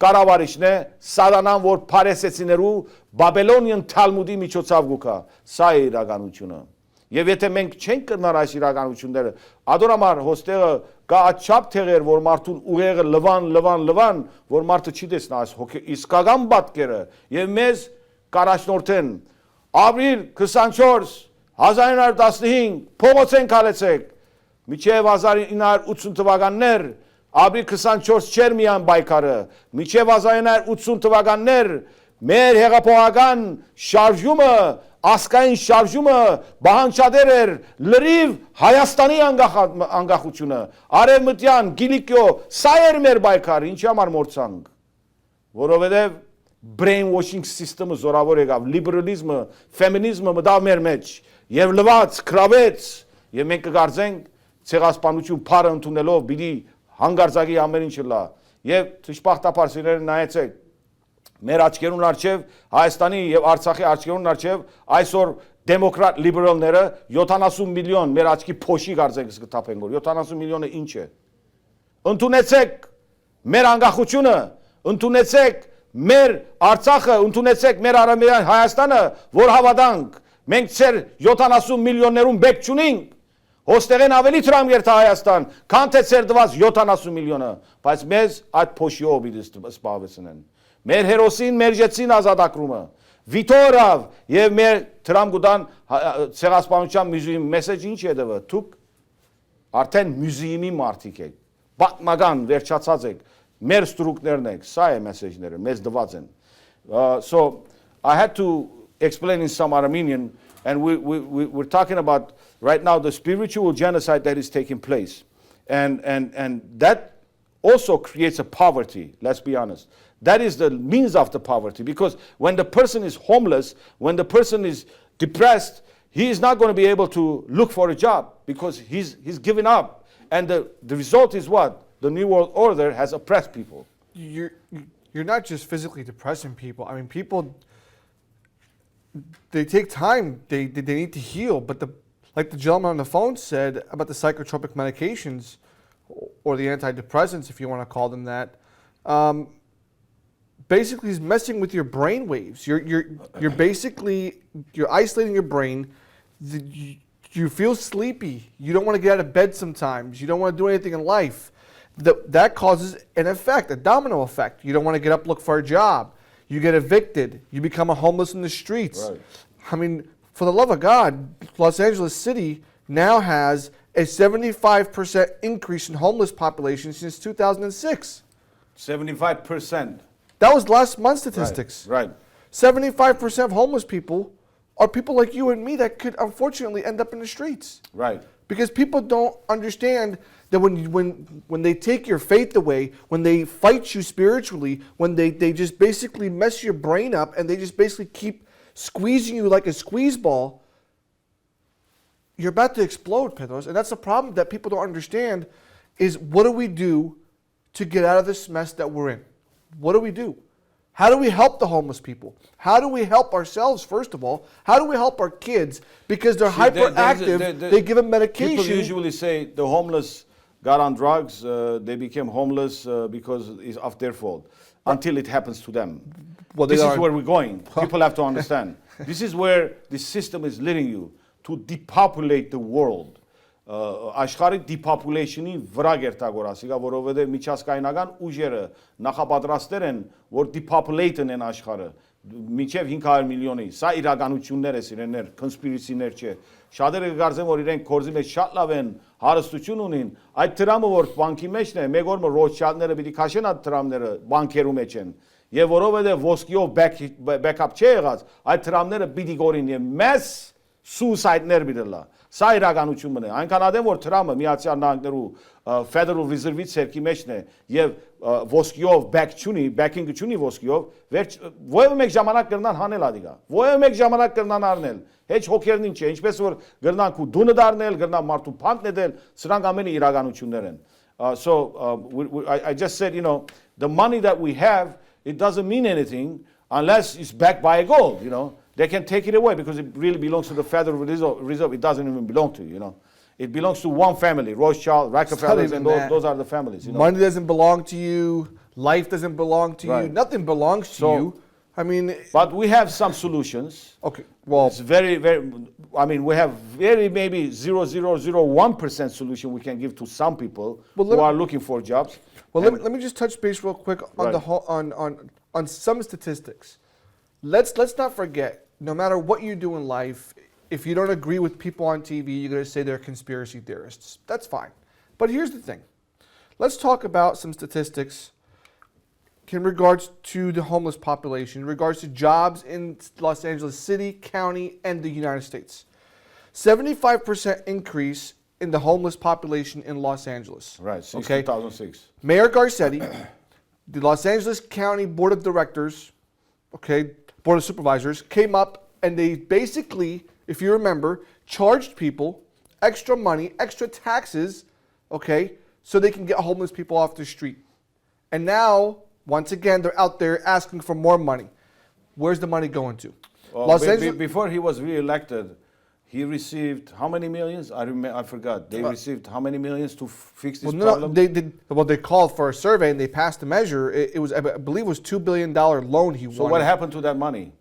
կառավարիչն է, սատանան, որ Փարեսեցիներու Բաբելոնյան Թալմուդի միջոցով գուկա։ Սա է իրականությունը։ Եվ եթե մենք չենք կրնար այս իրականությունները, ադորամար հոստեղը կա աչափ թեղեր, որ մարդուն ուղեղը լվան, որ մարդը չի տեսնա այս իսկական պատկերը, եւ մեզ կարաշնորթեն ապրիլ 24 1915 փողոցեն քալեցեք, միջև 1980 թվականներ ապրիլ 24 չեր միան բայկարը, միջև 1980 թվականներ մեր հեղափոխական շարժումը, ասկային շարժումը բանջադեր էր լրիվ Հայաստանի անկախությունը, արևմտյան Գիլիկիո, սա էր մեր բայկարը, ինչի համար մորցանք, որովհետև brainwashing system-ը զորավոր եկավ, liberalism-ը, feminism-ը մտավ մեր մեջ, եւ լվաց, քրավեց, եւ մենք կգարձենք ցեղասպանություն փառը ընդունելով պիտի հանգարձակի ամեն ինչը լա, եւ թշպախտապար սիրելիներ նայեցեք, մեր աչքերուն արջև Հայաստանի եւ Արցախի աչքերուն արջև այսօր դեմոկրատ լիբերալները 70 միլիոն մեր աչքի փոշի գարձեք սկտապեն որ 70 միլիոնը ինչ է։ Ընդունեցեք մեր անկախությունը, ընդունեցեք մեր Արցախը, ընդունեցեք մեր Արևմտյան Հայաստանը, որ հավատանք, մենք ծեր 70 միլիոններուն բեք չունենք, հոստեղեն ավելի տրամ երթա Հայաստան, քան թե ծեր դված 70 միլիոնը, բայց մեզ այդ փոշիով պիտի սպահվեցնեն։ Մեր հերոսին մերժեցին ազատագրումը, վիտորավ եւ մեր տրամ գուտան ցեղասպանության մյուզեում մեսեջ ինչ է դվը, դուք արդեն մյուզեումի մարդիկ եք, պատմական վերջացած եք, մեր ստրուկներն եք, սա է մեսեջները, մեզ դված են։ So I had to explain in some Armenian, and we're talking about right now the spiritual genocide that is taking place, and that also creates a poverty, let's be honest. That is the means of the poverty, because when the person is homeless, when the person is depressed, he is not going to be able to look for a job because he's given up. And the result is what? The New World Order has oppressed people. You're not just physically depressing people. I mean, people, they take time. They need to heal. But like the gentleman on the phone said about the psychotropic medications, or the antidepressants, if you want to call them that, basically is messing with your brain waves. You're basically isolating your brain. You feel sleepy. You don't want to get out of bed sometimes. You don't want to do anything in life. That causes an effect, a domino effect. You don't want to get up, look for a job. You get evicted. You become a homeless in the streets. Right. I mean, for the love of God, Los Angeles City now has a 75% increase in homeless population since 2006. 75%. That was last month's statistics. Right. 75% of homeless people are people like you and me that could unfortunately end up in the streets. Right. Because people don't understand that when they take your faith away, when they fight you spiritually, when they just basically mess your brain up and they just basically keep squeezing you like a squeeze ball, you're about to explode, Bedros. And that's the problem that people don't understand is what do we do to get out of this mess that we're in? What do we do? How do we help the homeless people? How do we help ourselves, first of all? How do we help our kids? Because they're hyperactive, they give them medication. People usually say the homeless got on drugs, they became homeless because it's of their fault, until it happens to them. Well, this is where we're going. People have to understand. This is where the system is leading you, to depopulate the world. Աշխարհի depopulation-ի վրա գերտագորասիկա, որովհետև միջազգայնական ուժերը նախապատրաստներ են, որ depopulate-ն են աշխարհը, մինչև 500 միլիոնի։ Սա իրականություններ է, սիրելիներ, conspiracy-ներ չէ։ Շատերը կգարձեն, որ իրենք կորզի մեջ շատ լավ են, հարստություն ունին։ Այդ դրամը, որ բանկի մեջն է, մեկ օրը Ռոթշիլդները պիտի քաշեն այդ դրամները բանկերու մեջ են։ Եվ որովհետև ոսկիով back-up չէ եղած, այդ դրամները պիտի գորին եւ մեծ suicide-ներ պիտի լա։ Սա իրականությունն է։ Այնքան ադեմ որ Թրամը Միացյալ Նահանգներու Federal Reserve-ի ցերկի մեջն է եւ ոսկիով backing չունի ոսկիով, ովը մեկ ժամանակ կրնան հանել ադիգա։ Ովը մեկ ժամանակ կրնան առնել։ Հեչ հոգերն ինչ է, ինչպես որ կրնան քու դունը դառնել, կրնան մարդու փանկ նետել, սրանք ամենը իրականություններ են։ So I just said, the money that we have, it doesn't mean anything unless it's backed by a gold, They can take it away because it really belongs to the Federal Reserve. It doesn't even belong to you, It belongs to one family, Rothschild, Rockefellers, even and that. those are the families. You know? Money doesn't belong to you. Life doesn't belong to you. Right. Nothing belongs to So- you. I mean, But we have some solutions. okay. Well, It's very, very, I mean, we have very maybe 0.001% solution we can give to some people Well, who let- are looking for jobs. well, And- let me just touch base real quick on Right. the on some statistics. Let's not forget. No matter what you do in life, if you don't agree with people on TV, you're going to say they're conspiracy theorists. That's fine. But here's the thing. Let's talk about some statistics in regards to the homeless population, in regards to jobs in Los Angeles City, county, and the United States. 75% increase in the homeless population in Los Angeles. Right, since Okay. 2006. Mayor Garcetti, the Los Angeles County Board of Directors, okay, Board of Supervisors, came up and they basically, if you remember, charged people extra money, extra taxes, okay, so they can get homeless people off the street. And now, once again, they're out there asking for more money. Where's the money going to? Well, Los Angeles. before he was re-elected, he received how many millions? I forgot. They received how many millions to fix this Well, no, problem? they did. Well, they called for a survey and they passed a measure. It was, I believe, it was $2 billion loan he So wanted. what happened to that money?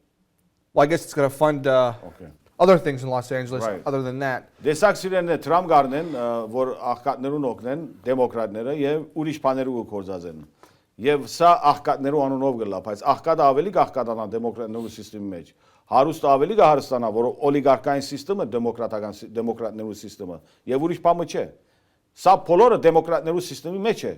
Well, I guess it's going to fund Okay. other things in Los Angeles. Right. Other than that, Դեսակցիրեն Թրամփ գարնեն, որ աղքատներուն օգնեն, դեմոկրատները եւ ուրիշ բաներու կորզածեն։ Եվ սա աղքատներու անունով գլա, բայց աղքատը ավելի կաղքատանա դեմոկրատներու համակարգի մեջ։ Հարուստը ավելի կհարստանա, որ օլիգարխային համակարգը դեմոկրատներու համակարգը եւ ուրիշ բանը չէ։ Սա բոլորը դեմոկրատներու համակարգի մեջ է։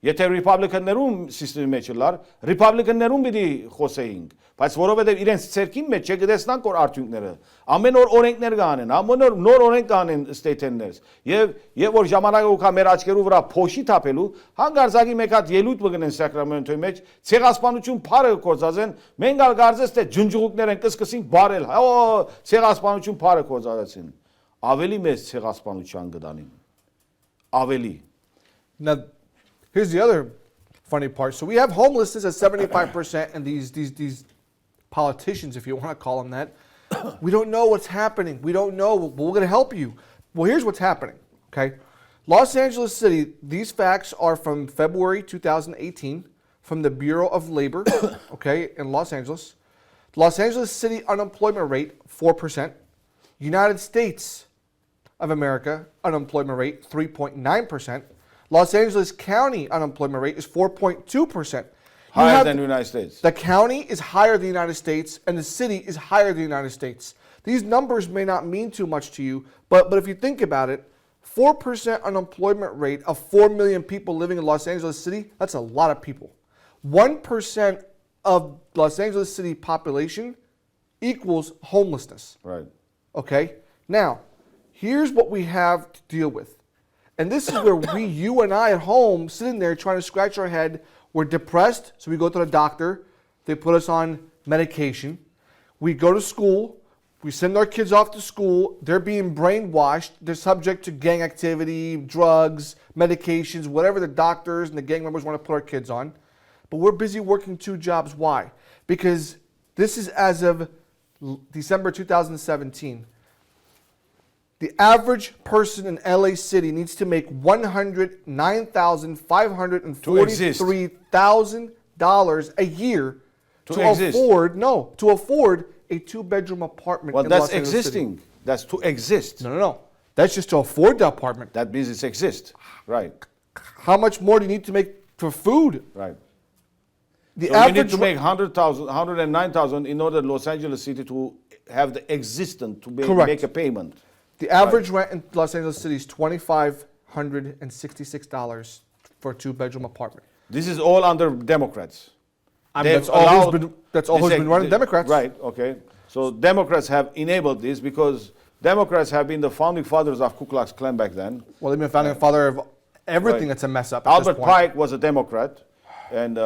Եթե ռիպաբլիկաններու համակարգի մեջ լար, ռիպաբլիկաններուն պիտի խոսեինք, բայց որովհետեւ իրենց ցերկին մեջ չգտեսնանք որ արդյունքները։ Ամեն օր օրենքներ կանեն, ամեն օր նոր օրենք կանեն state-ներս։ Եվ որ ժամանակը ուքա մեր աչքերու վրա փոշի թափելու, հանգարզակի մեկ հատ ելույթ մգնեն Սակրամենտոյի մեջ, ցեղասպանություն փարը կործածեն, մենք ալ գարձես թե ջնջուղուկներ են կսկսին բարել, հա ցեղասպանություն փարը կործածին։ Ավելի մեծ ցեղասպանության գտանին։ Ավելի։ now here's the other funny part. So we have homelessness at 75%, and these politicians, if you want to call them that, we don't know what's happening. We don't know. But we're going to help you. Well, here's what's happening. Okay, Los Angeles City. These facts are from February 2018 from the Bureau of Labor. Okay, in Los Angeles, Los Angeles City unemployment rate 4%. United States of America unemployment rate 3.9%. Los Angeles County unemployment rate is 4.2%. Higher than the United States. The county is higher than the United States, and the city is higher than the United States. These numbers may not mean too much to you, but if you think about it, 4% unemployment rate of 4 million people living in Los Angeles City, that's a lot of people. 1% of Los Angeles City population equals homelessness. Right. Okay? Now, here's what we have to deal with. And this is where you and I at home, sitting there trying to scratch our head, we're depressed, so we go to the doctor. They put us on medication. We go to school. We send our kids off to school. They're being brainwashed. They're subject to gang activity, drugs, medications, whatever the doctors and the gang members want to put our kids on. But we're busy working 2 jobs. Why? Because this is as of December 2017. The average person in LA City needs to make $109,543,000 a year to afford a 2-bedroom apartment. Well, in that's Los Angeles City. existing. That's to exist. No. That's just to afford the apartment. That means it exists. Right. How much more do you need to make for food? Right. The So we average need to make 100,000, 109,000 in order Los Angeles City to have the existence to Correct. make a payment. The average rent in Los Angeles City is $2,566 for a 2-bedroom apartment. This is all under Democrats. They've That's all allowed- who's been running Democrats. Right, okay. So Democrats have enabled this because Democrats have been the founding fathers of Ku Klux Klan back then. Well, they've been founding father of everything Right. that's a mess up. At Albert this point. Pike was a Democrat, and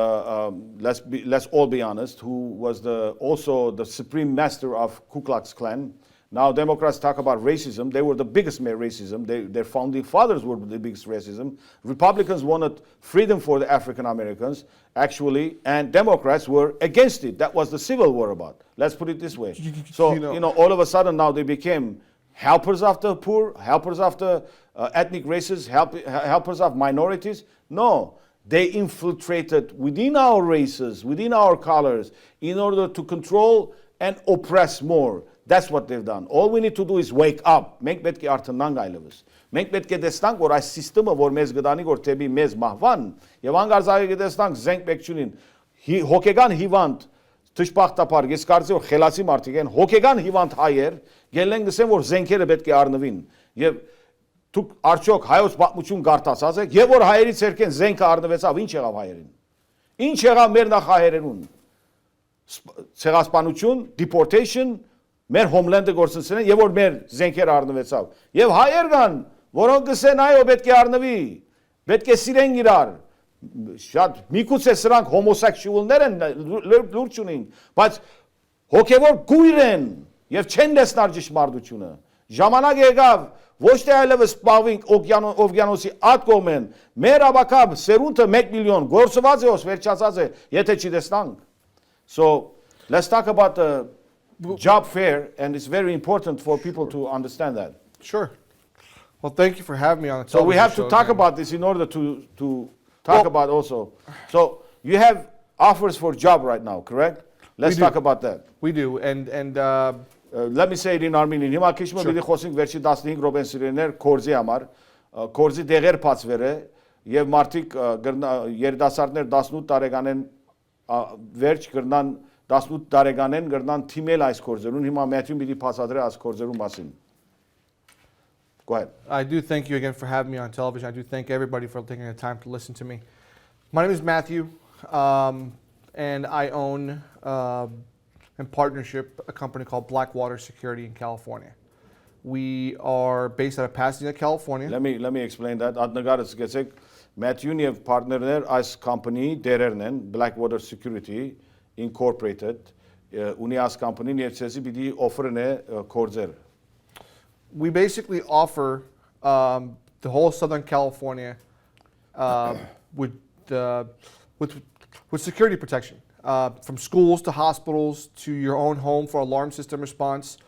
let's all be honest, who was also the supreme master of Ku Klux Klan. Now Democrats talk about racism. They were the biggest racism. Their founding fathers were the biggest racism. Republicans wanted freedom for the African Americans, actually, and Democrats were against it. That was the Civil War about. Let's put it this way. So, You know- all of a sudden now they became helpers of the poor, helpers of the ethnic races, helpers of minorities. No, they infiltrated within our races, within our colors, in order to control and oppress more. That's what they've done. All we need to do is wake up. Մենք պետք է արթնանք այլևս։ Մենք պետք է տեսնանք, որ այս համակարգը, որ մեզ գտանի, որ թեպի մեզ մահվան, եւ անգարձակի տեսնանք զենք պետք չունին։ Հոգեգան հիվանդ Թշպախտապար, ես կարծեմ որ խելացի մարդիկ են, հոգեգան հիվանդ հայեր, գելեն գսեն որ զենքերը պետք է առնվին։ Եվ դուք արդյոք հայոց պատմություն գարտացած եք, եւ որ հայերի ցերկեն զենքը առնվեցավ, ինչ եղավ հայերին։ Ինչ եղավ մեր նախահայերերուն։ Ցեղասպանություն, deportation, մեր homeland-ը գործընծեն եւ որ մեր զենքերը առնվեցավ։ Եվ հայեր կան, որոնք գսեն այո պետք է առնվի, պետք է սիրեն իրար։ Շատ միգուցե սրանք հոմոսեքսուալներ են լուրջ ունին, բայց հոգևոր գույր են եւ չեն տեսնար ճշմարտությունը։ Ժամանակ եկավ ոչ թե այլևս սպառվենք օվկիանոսի ադ կողմեն, մեր աբակապ սերունդը 1 միլիոն գործված է ոս վերջացած է, եթե չի տեսնանք։ So let's talk about the job fair, and it's very important for people to understand that. Sure. Well, thank you for having me on the So we television have to show talk again. about this in order to talk about also. So you have offers for job right now, correct? Let's We do. talk about that. We do, and Let me say it in Armenian. Հիմա քիչ մը պիտի խոսենք վերջի 15 րոպեն սիրելիներ կորզի համար, կորզի դեղեր բացվեր է եւ մարդիկ երիտասարդներ 18 տարեկանեն վերջ գրնան 18 տարեկանեն գրնան թիմել այս կորզերուն։ Հիմա Մաթյուն պիտի բացատրի այս կորզերուն մասին։ Go ahead. I do thank you again for having me on television. I do thank everybody for taking the time to listen to me. My name is Matthew, and I own, in partnership, a company called Blackwater Security in California. We are based out of Pasadena, California. Let me explain that. Adnagaris գեցեք Մաթյուն եւ partnerներ այս company դերերն են Blackwater Security Incorporated ունի այս company-ն եւ ցեսի պիտի offer-ն է կորձեր։ We basically offer the whole Southern California with security protection, from schools to hospitals to your own home for alarm system response.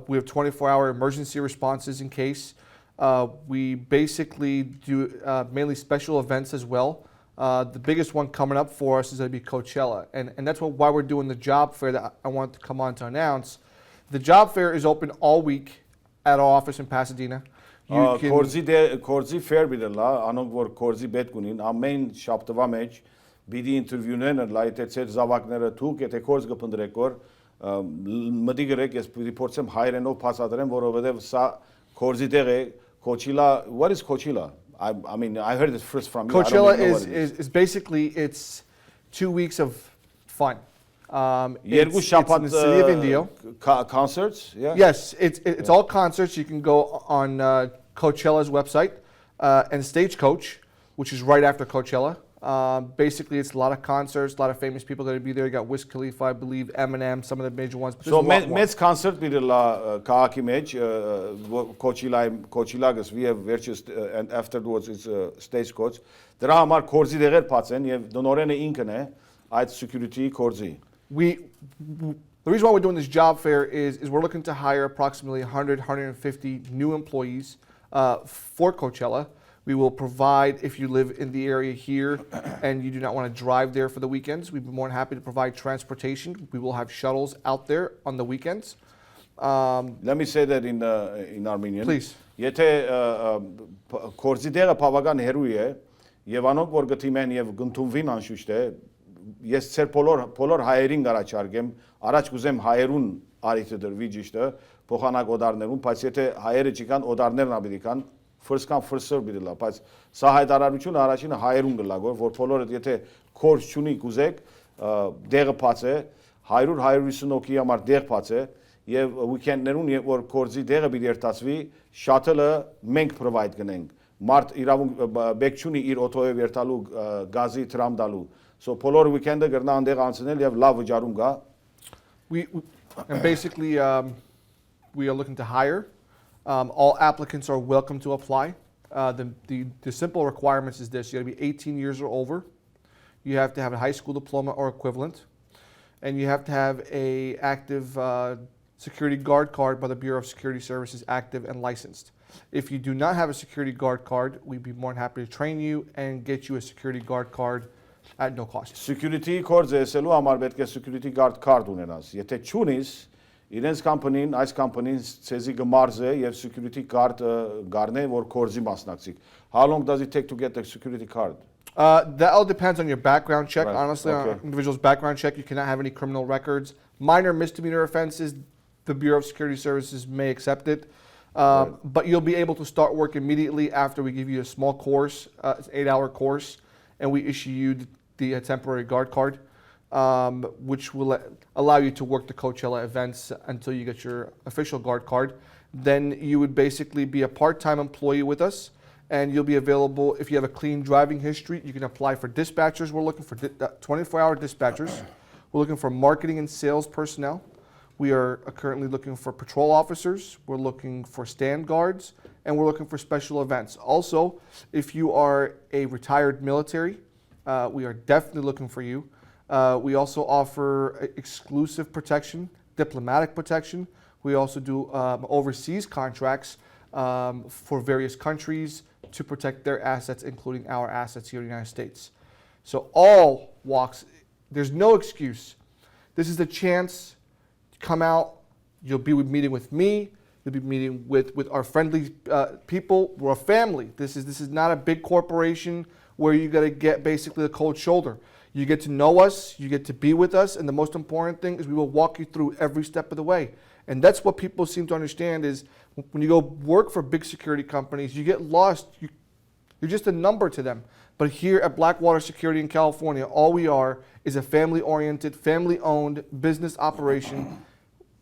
We have 24-hour emergency responses in case. We basically do mainly special events as well. The biggest one coming up for us is going to be Coachella, and that's why we're doing the job fair that I want to come on to announce. The job fair is open all week at our office in Pasadena. Կորզի fair բիդելա, անոնք որ կորզի պետք ունին, ամեն շաբթվա մեջ բիդի ինտերվյուներն լայտեցել զավակները թուք, եթե կորզ կփնդրեք որ մտի գրեք, ես պիտի փորձեմ հայերենով բացատրեմ, որովհետև սա կորզի տեղ է, Coachella. What is Coachella? I mean, I heard it first from you. Coachella is basically it's 2 weeks of fun. It's in the city of Indio. Concerts, yeah? Yes, it's all concerts. You can go on Coachella's website and Stagecoach, which is right after Coachella. Basically, it's a lot of concerts, a lot of famous people going to be there. You got Wiz Khalifa, I believe, Eminem, some of the major ones. But So մեծ concert բիդելա քաղաքի մեջ Coachella-ս we have virtuous and afterwards it's Stagecoach. Դրա համար կորզի դեղեր բաց են եւ դոնորենը ինքն է այդ security կորզի։ The reason why we're doing this job fair is we're looking to hire approximately 150 new employees for Coachella. We will provide, if you live in the area here and you do not want to drive there for the weekends, we'd be more than happy to provide transportation. We will have shuttles out there on the weekends. Let me say that in Armenian. Please. Եթե կորզի դեղը բավական հերույ է եւ անոնք որ գտիմեն եւ գտնվին անշուշտ է, ես ծեր բոլոր հայերին առաջարկեմ, առաջ կուզեմ հայերուն արիթը դրվի ճիշտը, փոխանակ օդարներուն, բայց եթե հայերը չկան, օդարներն ապետի կան, first come first serve բիդելա, բայց սա հայտարարությունը առաջինը հայերուն գլագոր, որ բոլորը եթե կորզ չունի կուզեք, դեղը բաց է, 100-150 օքի համար դեղ բաց է, եւ weekend-ներուն երբ որ կորզի դեղը պիտի երթացվի, շաթլը մենք provide կնենք, մարդ իրավունք բեք չունի իր օտոյով երթալու գազի տրամ դալու, so բոլոր weekend-ը գրնա անդեղ անցնել եւ լավ վճարում գա։ And basically, we are looking to hire. All applicants are welcome to apply. The simple requirements is this: you got to be 18 years or over. You have to have a high school diploma or equivalent, and you have to have a active security guard card by the Bureau of Security Services, active and licensed. If you do not have a security guard card, we'd be more than happy to train you and get you a security guard card at no cost. Security card զեսելու համար պետք է security guard card ունենաս։ Եթե չունիս, իրենց company-ն, այս company-ն ցեզի գմարզե եւ security card գարնե, որ կորզի մասնակցիկ։ How long does it take to get the security card? That all depends on your background check. Right. Honestly, on Okay. an individual's background check, you cannot have any criminal records. Minor misdemeanor offenses, the Bureau of Security Services may accept it. Right. But you'll be able to start work immediately after we give you a small course, it's an 8-hour course, and we issue you the temporary guard card, which will allow you to work the Coachella events until you get your official guard card. Then you would basically be a part-time employee with us, and you'll be available if you have a clean driving history. You can apply for dispatchers. We're looking for 24-hour dispatchers. We're looking for marketing and sales personnel. We are currently looking for patrol officers. We're looking for stand guards, and we're looking for special events. Also, if you are a retired military, we are definitely looking for you. We also offer exclusive protection, diplomatic protection. We also do overseas contracts for various countries to protect their assets, including our assets here in the United States. So all walks, there's no excuse. This is the chance. Come out, you'll be meeting with me, you'll be meeting with our friendly people. We're a family. This is not a big corporation where you got to get basically a cold shoulder. You get to know us, you get to be with us, and the most important thing is we will walk you through every step of the way. And that's what people seem to understand is when you go work for big security companies, you get lost. You're just a number to them. But here at Blackwater Security in California, all we are is a family-oriented, family-owned business operation.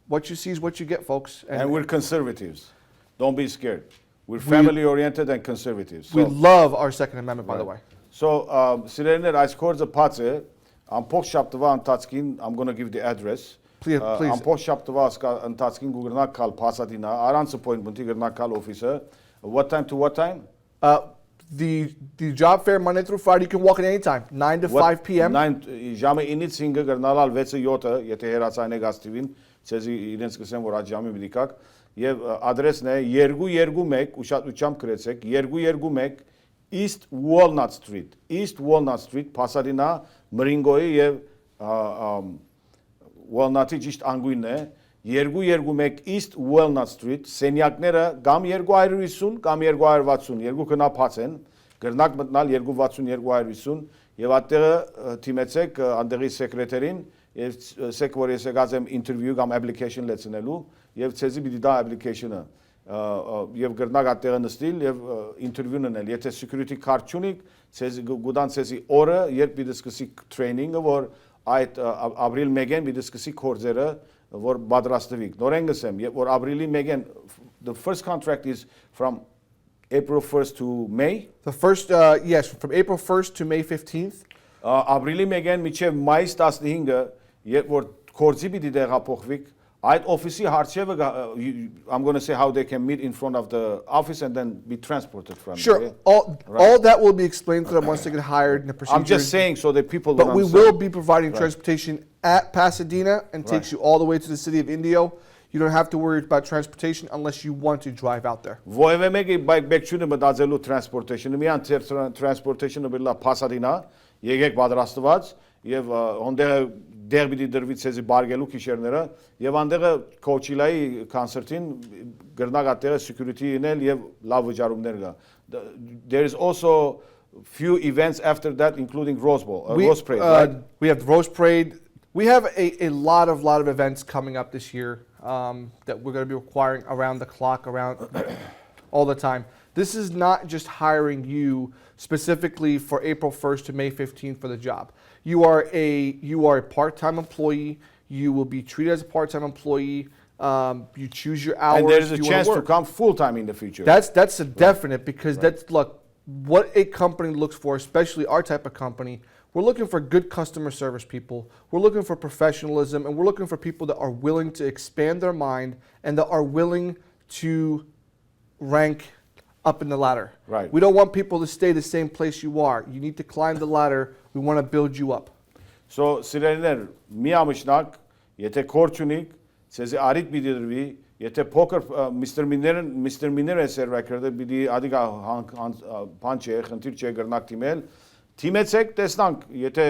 What you see is what you get, folks. And we're conservatives. Don't be scared. We're family-oriented and conservatives. We love our Second Amendment, by the way. So, սիրելիներ, այս կորձը փած է, ամբողջ շաբթվա ընթացքին, I'm going to give the address. Please. Ամբողջ շաբթվա ընթացքին գուգրնակ կալ Pasadena, առանց appointment-ի գրնակ կալ office-ը. What time to what time? The job fair Monday through Friday, you can walk in any time, 9 to 5 p.m. Ժամը 9-ից 5-ը գրնալալ 6-ը 7-ը, եթե հերացան եք աստիվին, ցեզի իրենց կսեն, որ այդ ժամի մի դիկակ, եւ ադրեսն է 221, ուշադրությամբ գրեցեք, 221 East Walnut Street, Pasadena, Մրինգոյի եւ Walnut-ի ճիշտ անգույնն է, 221 East Walnut Street, սենյակները կամ 250 կամ 260, երկու կնափած են, գրնակ մտնալ 260-250 եւ այդտեղը թիմեցեք անդեղի սեկրետերին եւ սեք որ ես եկած եմ ինտերվյու կամ application լեցնելու եւ ցեզի պիտի դա application-ը եւ գրնակ այդտեղը նստիլ եւ ինտերվյուն անել եթե security card չունիք ցեզի գուդան ցեզի օրը երբ պիտի սկսի training-ը որ այդ ապրիլ 1-ին պիտի սկսի կորձերը որ պատրաստվիկ նորեն գսեմ որ ապրիլի 1-ին the first contract is from April 1st to May. The first, yes, from April 1st to May 15th. Ապրիլի 1-ին մինչև մայիս 15-ը երբ որ կորձի պիտի տեղափոխվիկ այդ օֆիսի հարցերը I'm going to say how they can meet in front of the office and then be transported from Sure. there. All that will be explained to them once they get hired in the procedure. I'm just saying so that people But don't we understand. will be providing transportation at Pasadena and takes you all the way to the city of Indio. You don't have to worry about transportation unless you want to drive out there. Ովևէ մեկի բայկ բեկչունը մտածելու transportation-ը միան transportation-ը բերլա Pasadena եկեք պատրաստված եւ հոնդերը դեր պիտի դրվի ցեզի բարգելու քիշերները եւ անդեղը Coachella-ի կոնցերտին գրնակ այդտեղը security-ին էլ եւ լավ վճարումներ կա. There is also few events after that including Rose Parade, right? We have the Rose Parade. We have a lot of events coming up this year that we're going to be requiring around the clock, around all the time. This is not just hiring you specifically for April 1st to May 15th for the job. You are a part-time employee. You will be treated as a part-time employee. You choose your hours. And there is a you chance wanna to work. come full-time in the future. That's a definite because that's look what a company looks for, especially our type of company. We're looking for good customer service people. We're looking for professionalism, and we're looking for people that are willing to expand their mind and that are willing to rank up in the ladder. Right. We don't want people to stay the same place you are. You need to climb the ladder. We want to build you up. So սիրելիներ, մի ամշնակ, եթե կորչ ունիք, ցեզի արիտ պիտի դրվի, եթե փոքր Mr. Miner-ը սերվակրդը պիտի ադիգա բան չէ, խնդիր չէ գրնակ թիմել, թիմեցեք, տեսնանք, եթե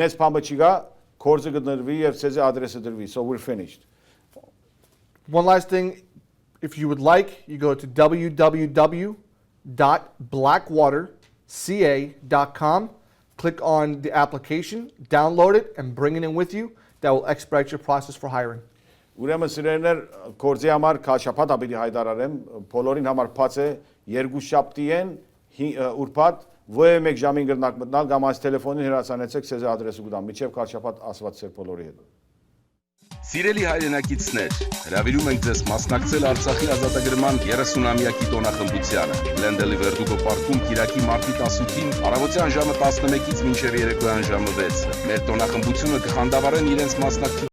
մեծ բամը չի գա, կորձը գտնվի եւ ցեզի ադրեսը դրվի, so we're finished. One last thing, if you would like, you go to www.blackwaterca.com, click on the application, download it, and bring it in with you. That will expedite your process for hiring. Ուրեմն սիրելիներ, կորձի համար քաշապատ ապիտի հայտարարեմ, բոլորին համար բաց է, երկու շաբթի են, ուրբաթ, ոյ մեկ ժամին գրնակ մտնալ, կամ այս տելեֆոնին հեռացանեցեք, ցեզի ադրեսը կդամ, միջև քաշապատ ասված ծեր բոլորի հետ։ Սիրելի հայրենակիցներ, հրավիրում ենք ձեզ մասնակցել Արցախի ազատագրման 30-ամյակի տոնախմբությանը։ Լենդելիվերդուկո պարկում Կիրակի մարտի 18-ին առավոտյան ժամը 11-ից մինչև երեկոյան ժամը 6-ը։ Մեր տոնախմբությունը կխանդավառեն իրենց մասնակցությունը